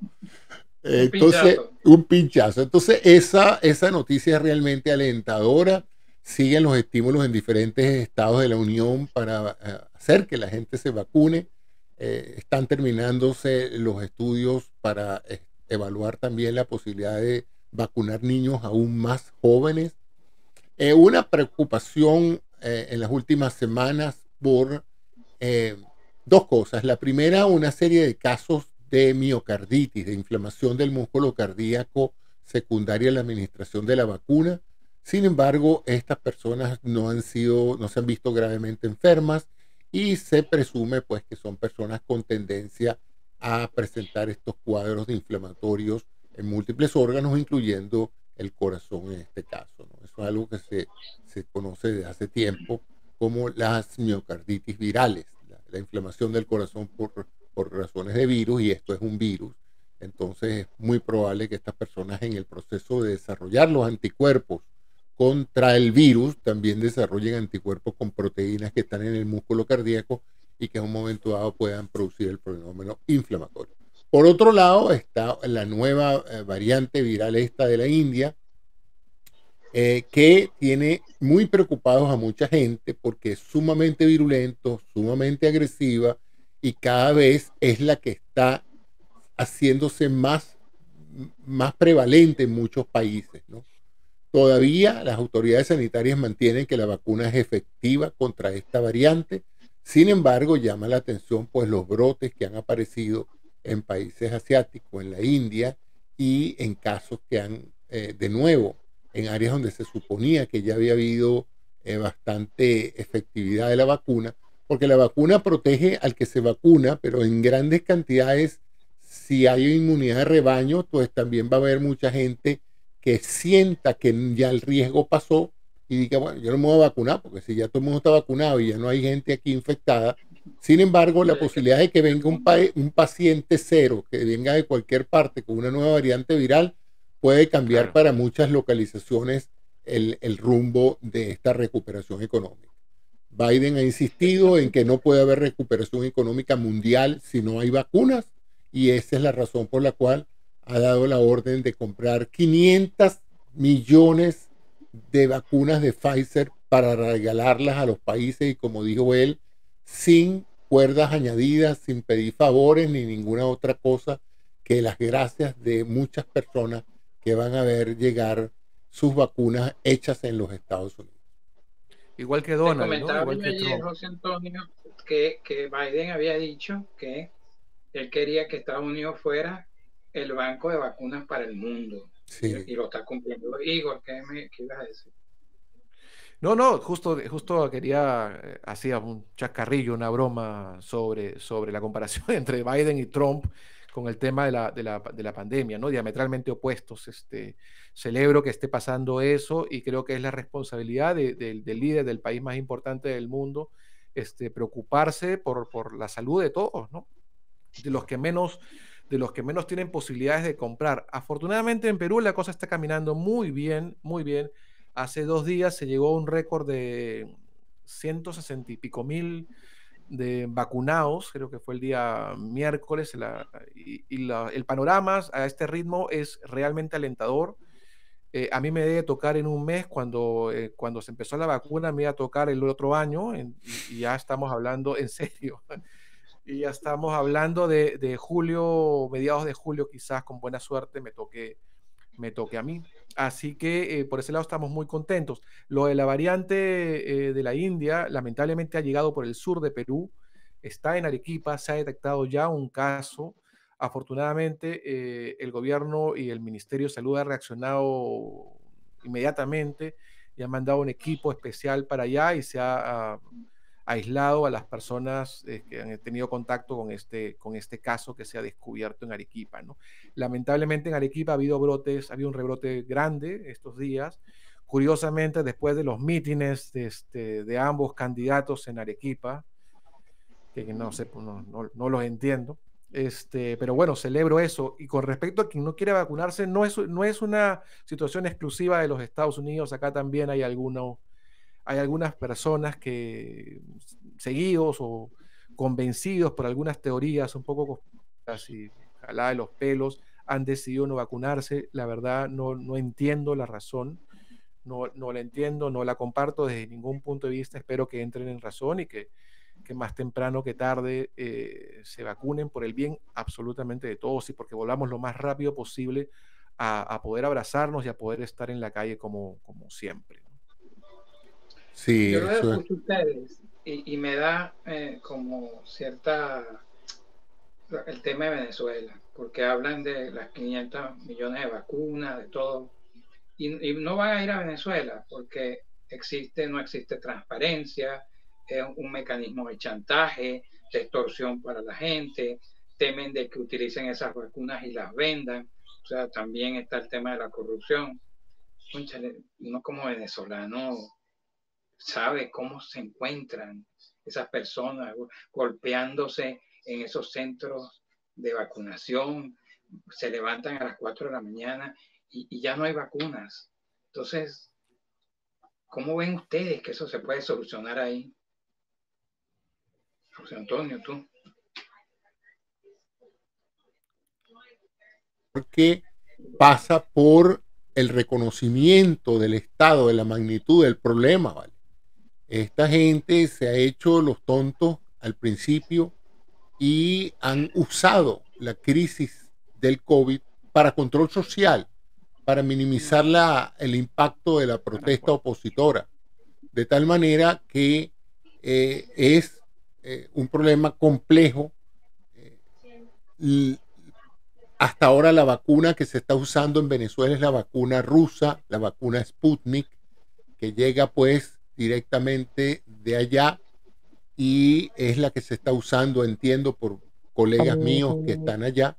Entonces, un pinchazo. Entonces, esa noticia es realmente alentadora. Siguen los estímulos en diferentes estados de la Unión para hacer que la gente se vacune. Están terminándose los estudios para evaluar también la posibilidad de vacunar niños aún más jóvenes. Una preocupación en las últimas semanas por dos cosas. La primera, una serie de casos de miocarditis, de inflamación del músculo cardíaco secundaria a la administración de la vacuna. Sin embargo, estas personas no se han visto gravemente enfermas y se presume pues que son personas con tendencia a presentar estos cuadros de inflamatorios en múltiples órganos, incluyendo el corazón en este caso, ¿no? Eso es algo que se conoce desde hace tiempo como las miocarditis virales, la inflamación del corazón por razones de virus, y esto es un virus. Entonces es muy probable que estas personas en el proceso de desarrollar los anticuerpos contra el virus también desarrollen anticuerpos con proteínas que están en el músculo cardíaco y que en un momento dado puedan producir el fenómeno inflamatorio. Por otro lado está la nueva variante viral esta de la India, que tiene muy preocupados a mucha gente porque es sumamente virulento, sumamente agresiva y cada vez es la que está haciéndose más prevalente en muchos países, ¿no? Todavía las autoridades sanitarias mantienen que la vacuna es efectiva contra esta variante. Sin embargo, llama la atención pues los brotes que han aparecido en países asiáticos, en la India, y en casos que han, de nuevo, en áreas donde se suponía que ya había habido bastante efectividad de la vacuna, porque la vacuna protege al que se vacuna, pero en grandes cantidades, si hay inmunidad de rebaño, pues también va a haber mucha gente que sienta que ya el riesgo pasó y diga, bueno, yo no me voy a vacunar, porque si ya todo el mundo está vacunado y ya no hay gente aquí infectada. Sin embargo, la posibilidad de que venga un paciente cero, que venga de cualquier parte con una nueva variante viral, puede cambiar para muchas localizaciones el rumbo de esta recuperación económica. Biden ha insistido en que no puede haber recuperación económica mundial si no hay vacunas, y esa es la razón por la cual ha dado la orden de comprar 500 millones de vacunas de Pfizer para regalarlas a los países, y como dijo él, sin cuerdas añadidas, sin pedir favores ni ninguna otra cosa, que las gracias de muchas personas que van a ver llegar sus vacunas hechas en los Estados Unidos. Igual que Donald, comentaba, ¿no? Igual que ayer, José Antonio, que Biden había dicho que él quería que Estados Unidos fuera el banco de vacunas para el mundo. Sí. Y lo está cumpliendo. Igor, ¿qué ibas a decir? No, justo quería, hacía un chascarrillo, una broma sobre la comparación entre Biden y Trump con el tema de la pandemia, ¿no? Diametralmente opuestos. Celebro que esté pasando eso y creo que es la responsabilidad del líder del país más importante del mundo, preocuparse por la salud de todos, ¿no? De los que menos tienen posibilidades de comprar. Afortunadamente en Perú la cosa está caminando muy bien, muy bien. Hace 2 días se llegó a un récord de 160 y pico mil de vacunados, creo que fue el día miércoles, el panorama a este ritmo es realmente alentador. A mí me debe tocar en un mes, cuando se empezó la vacuna, me iba a tocar el otro año, y ya estamos hablando en serio. Y ya estamos hablando de julio, mediados de julio, quizás con buena suerte me toque a mí. Así que por ese lado estamos muy contentos. Lo de la variante de la India, lamentablemente ha llegado por el sur de Perú, está en Arequipa, se ha detectado ya un caso. Afortunadamente el gobierno y el Ministerio de Salud han reaccionado inmediatamente y han mandado un equipo especial para allá y se ha aislado a las personas que han tenido contacto con este caso que se ha descubierto en Arequipa, ¿no? Lamentablemente en Arequipa ha habido un rebrote grande estos días. Curiosamente, después de los mítines de ambos candidatos en Arequipa, que no sé, no los entiendo, pero bueno, celebro eso. Y con respecto a quien no quiere vacunarse, no es una situación exclusiva de los Estados Unidos. Acá también hay algunas personas que, seguidos o convencidos por algunas teorías un poco así jalada de los pelos, han decidido no vacunarse. La verdad no entiendo la razón, no la entiendo, no la comparto desde ningún punto de vista. Espero que entren en razón y que más temprano que tarde se vacunen por el bien absolutamente de todos y porque volvamos lo más rápido posible a poder abrazarnos y a poder estar en la calle como siempre. Sí, yo lo escucho a ustedes y me da como el tema de Venezuela, porque hablan de las 500 millones de vacunas, de todo, y no van a ir a Venezuela porque no existe transparencia, es un mecanismo de chantaje, de extorsión para la gente, temen de que utilicen esas vacunas y las vendan. O sea, también está el tema de la corrupción. Cónchale, uno como venezolano sabe cómo se encuentran esas personas golpeándose en esos centros de vacunación, se levantan a las 4 de la mañana y ya no hay vacunas. Entonces, ¿cómo ven ustedes que eso se puede solucionar ahí? José Antonio, tú. Porque pasa por el reconocimiento del estado, de la magnitud del problema, ¿vale? Esta gente se ha hecho los tontos al principio y han usado la crisis del COVID para control social, para minimizar el impacto de la protesta opositora, de tal manera que es un problema complejo. Hasta ahora la vacuna que se está usando en Venezuela es la vacuna rusa, la vacuna Sputnik, que llega pues directamente de allá y es la que se está usando, entiendo, por colegas míos que están allá,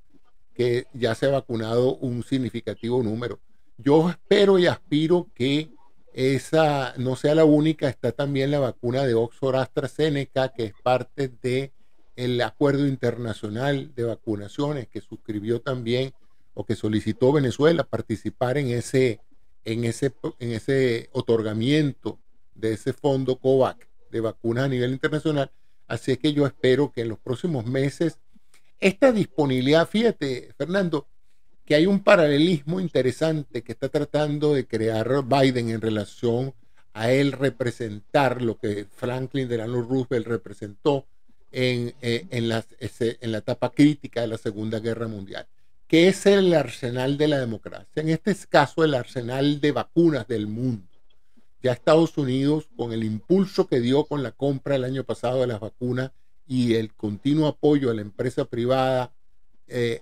que ya se ha vacunado un significativo número. Yo espero y aspiro que esa no sea la única. Está también la vacuna de Oxford AstraZeneca, que es parte del acuerdo internacional de vacunaciones que suscribió también o que solicitó Venezuela participar en ese otorgamiento de ese fondo COVAX de vacunas a nivel internacional. Así es que yo espero que en los próximos meses esta disponibilidad, fíjate, Fernando, que hay un paralelismo interesante que está tratando de crear Biden en relación a él representar lo que Franklin Delano Roosevelt representó en la etapa crítica de la Segunda Guerra Mundial, que es el arsenal de la democracia, en este caso el arsenal de vacunas del mundo. Ya Estados Unidos, con el impulso que dio con la compra el año pasado de las vacunas y el continuo apoyo a la empresa privada en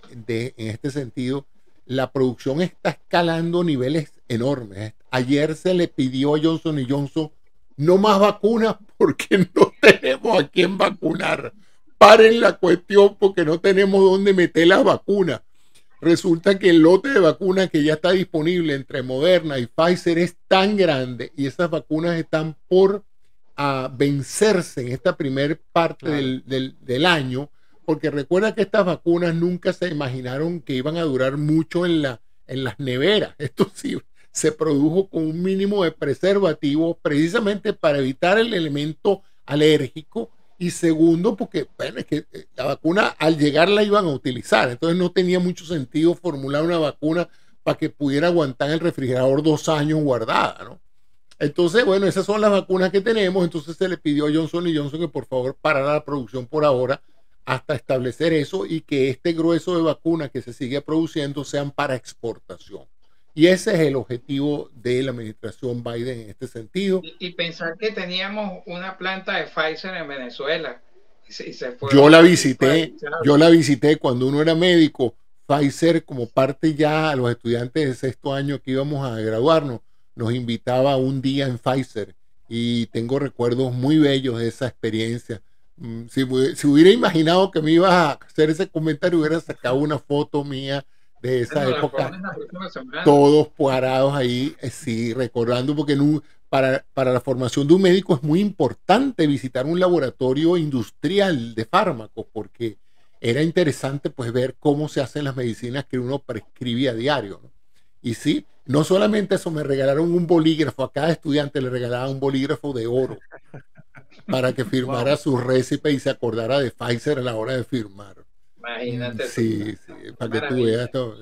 este sentido, la producción está escalando niveles enormes. Ayer se le pidió a Johnson & Johnson no más vacunas porque no tenemos a quién vacunar. paren la cuestión porque no tenemos dónde meter las vacunas. Resulta que el lote de vacunas que ya está disponible entre Moderna y Pfizer es tan grande y esas vacunas están por vencerse en esta primer parte del año, porque recuerda que estas vacunas nunca se imaginaron que iban a durar mucho en las neveras. Esto sí se produjo con un mínimo de preservativo precisamente para evitar el elemento alérgico, y segundo porque bueno, es que la vacuna al llegar la iban a utilizar, entonces no tenía mucho sentido formular una vacuna para que pudiera aguantar en el refrigerador 2 años guardada, ¿no? Entonces, bueno, esas son las vacunas que tenemos. Entonces se le pidió a Johnson & Johnson que por favor parara la producción por ahora hasta establecer eso, y que este grueso de vacunas que se sigue produciendo sean para exportación. Y ese es el objetivo de la administración Biden en este sentido. Y pensar que teníamos una planta de Pfizer en Venezuela. Yo la visité cuando uno era médico. Pfizer, como parte ya a los estudiantes de sexto año que íbamos a graduarnos, nos invitaba un día en Pfizer y tengo recuerdos muy bellos de esa experiencia. Si hubiera imaginado que me ibas a hacer ese comentario, hubiera sacado una foto mía de esa época, todos parados ahí, sí, recordando, porque para la formación de un médico es muy importante visitar un laboratorio industrial de fármacos, porque era interesante pues ver cómo se hacen las medicinas que uno prescribe a diario, ¿no? Y sí, no solamente eso, me regalaron un bolígrafo, a cada estudiante le regalaban un bolígrafo de oro para que firmara su récipe y se acordara de Pfizer a la hora de firmar. Imagínate. Sí, para que tú veas todo.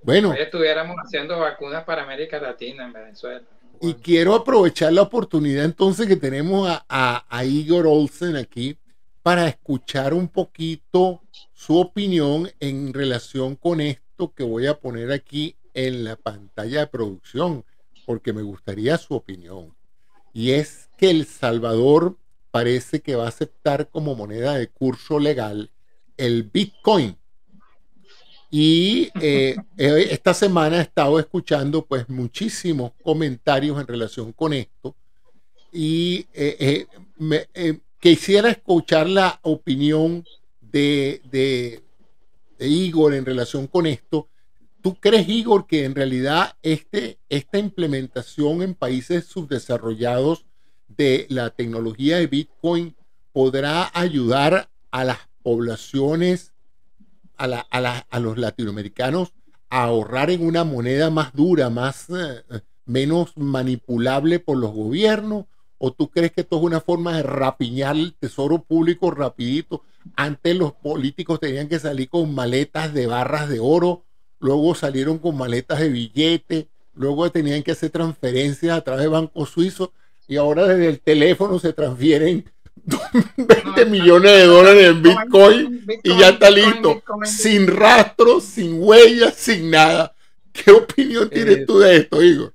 Bueno, hoy estuviéramos haciendo vacunas para América Latina en Venezuela. Y quiero aprovechar la oportunidad entonces que tenemos a Igor Olsen aquí para escuchar un poquito su opinión en relación con esto que voy a poner aquí en la pantalla de producción, porque me gustaría su opinión. Y es que El Salvador parece que va a aceptar como moneda de curso legal el Bitcoin. Y esta semana he estado escuchando pues muchísimos comentarios en relación con esto, y quisiera escuchar la opinión de Igor en relación con esto. ¿Tú crees, Igor, que en realidad esta implementación en países subdesarrollados de la tecnología de Bitcoin podrá ayudar a las poblaciones, a los latinoamericanos, a ahorrar en una moneda más dura, menos manipulable por los gobiernos? ¿O tú crees que esto es una forma de rapiñar el tesoro público rapidito? Antes los políticos tenían que salir con maletas de barras de oro, luego salieron con maletas de billetes, luego tenían que hacer transferencias a través de bancos suizos, y ahora desde el teléfono se transfieren 20 millones de dólares en Bitcoin y ya está listo, sin rastro, sin huellas, sin nada. ¿Qué opinión tienes tú de esto, Igor?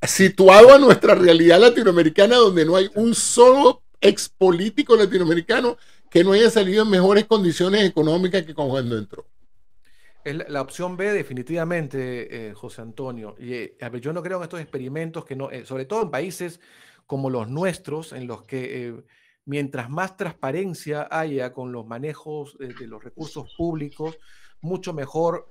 Situado a nuestra realidad latinoamericana, donde no hay un solo expolítico latinoamericano que no haya salido en mejores condiciones económicas que cuando entró. Es la opción B, definitivamente, José Antonio. Y yo no creo en estos experimentos que no, sobre todo en países como los nuestros, en los que mientras más transparencia haya con los manejos de los recursos públicos, mucho mejor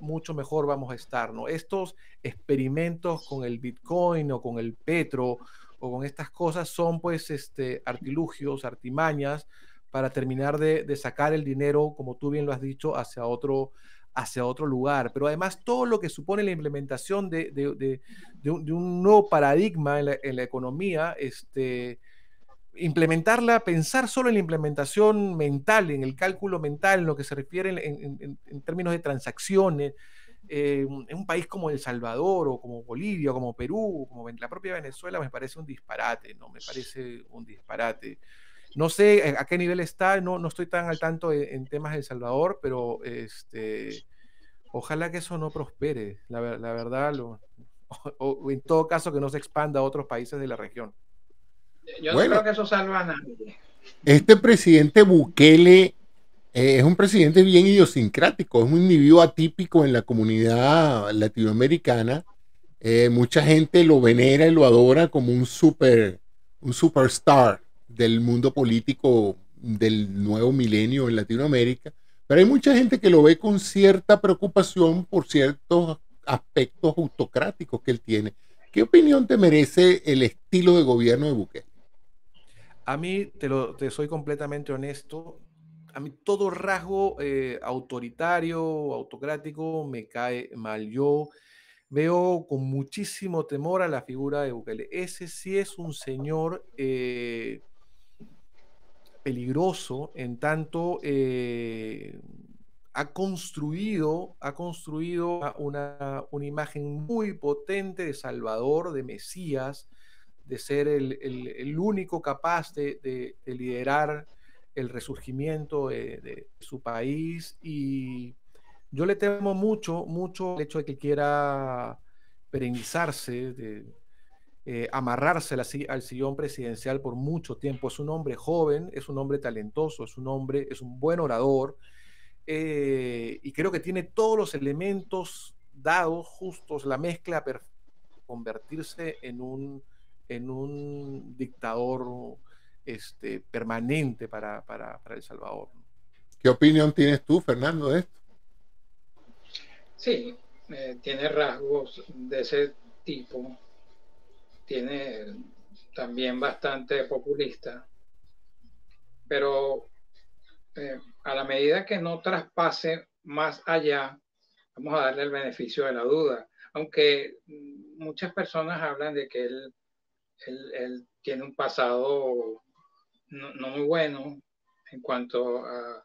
vamos a estar, ¿no? Estos experimentos con el Bitcoin o con el Petro o con estas cosas son pues artilugios, artimañas para terminar de sacar el dinero, como tú bien lo has dicho, hacia otro lugar. Pero además todo lo que supone la implementación de un nuevo paradigma en la economía, implementarla, pensar solo en la implementación mental, en el cálculo mental, en lo que se refiere en términos de transacciones, en un país como El Salvador o como Bolivia o como Perú, como la propia Venezuela, me parece un disparate, ¿no? Me parece un disparate. No sé a qué nivel está, no estoy tan al tanto en temas de El Salvador, pero ojalá que eso no prospere, la verdad, o en todo caso que no se expanda a otros países de la región. Yo no creo que eso salva a nadie. Este presidente Bukele es un presidente bien idiosincrático, es un individuo atípico en la comunidad latinoamericana. Mucha gente lo venera y lo adora como un superstar del mundo político del nuevo milenio en Latinoamérica, pero hay mucha gente que lo ve con cierta preocupación por ciertos aspectos autocráticos que él tiene. ¿Qué opinión te merece el estilo de gobierno de Bukele? A mí, te soy completamente honesto, a mí todo rasgo autoritario, autocrático, me cae mal. Yo veo con muchísimo temor a la figura de Bukele. Ese sí es un señor peligroso en tanto ha construido una imagen muy potente de Salvador, de Mesías, de ser el único capaz de liderar el resurgimiento de su país. Y yo le temo mucho, mucho el hecho de que quiera perennizarse, amarrarse al sillón presidencial por mucho tiempo. Es un hombre joven, es un hombre talentoso, es un buen orador, y creo que tiene todos los elementos dados, justos, la mezcla para convertirse en un dictador permanente para El Salvador. ¿Qué opinión tienes tú, Fernando, de esto? Sí, tiene rasgos de ese tipo, tiene también bastante populista, pero a la medida que no traspase más allá, vamos a darle el beneficio de la duda, aunque muchas personas hablan de que él tiene un pasado no muy bueno en cuanto a,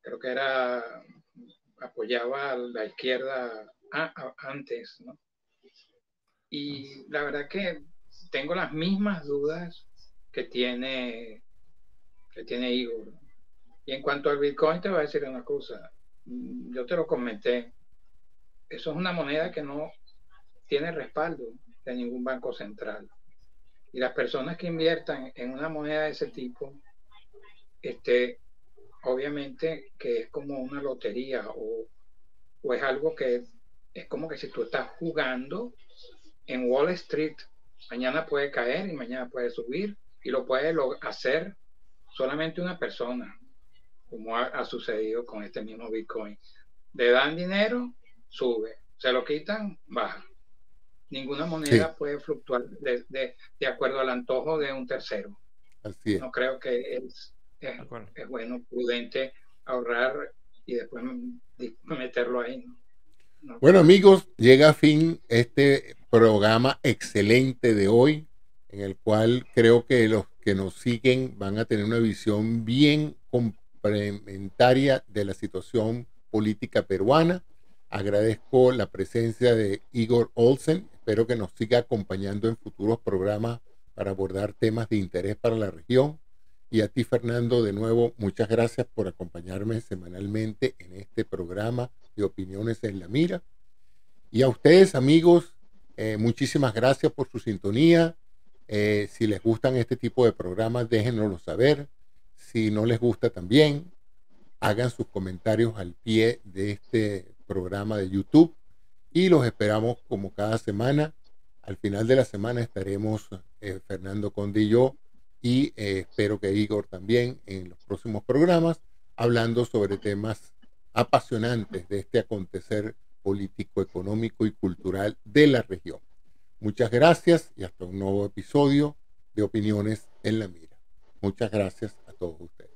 creo que apoyaba a la izquierda antes, ¿no? Y la verdad que tengo las mismas dudas que tiene Igor. Y en cuanto al Bitcoin, te voy a decir una cosa. Yo te lo comenté. Eso es una moneda que no tiene respaldo de ningún banco central. Y las personas que inviertan en una moneda de ese tipo, obviamente que es como una lotería o es algo que es como que si tú estás jugando en Wall Street, mañana puede caer y mañana puede subir y lo puede hacer solamente una persona, como ha sucedido con este mismo Bitcoin. Le dan dinero, sube, se lo quitan, baja. Ninguna moneda puede fluctuar de acuerdo al antojo de un tercero. Así es. No creo que es bueno, prudente ahorrar y después meterlo ahí. No. Bueno, amigos, llega a fin este programa excelente de hoy, en el cual creo que los que nos siguen van a tener una visión bien complementaria de la situación política peruana. Agradezco la presencia de Igor Olsen. Espero que nos siga acompañando en futuros programas para abordar temas de interés para la región. Y a ti, Fernando, de nuevo, muchas gracias por acompañarme semanalmente en este programa de Opiniones en la Mira. Y a ustedes, amigos, muchísimas gracias por su sintonía. Si les gustan este tipo de programas, déjenoslo saber. Si no les gusta también, hagan sus comentarios al pie de este programa de YouTube. Y los esperamos como cada semana. Al final de la semana estaremos Fernando Conde y yo, y espero que Igor también en los próximos programas, hablando sobre temas apasionantes de este acontecer político, económico y cultural de la región. Muchas gracias y hasta un nuevo episodio de Opiniones en la Mira. Muchas gracias a todos ustedes.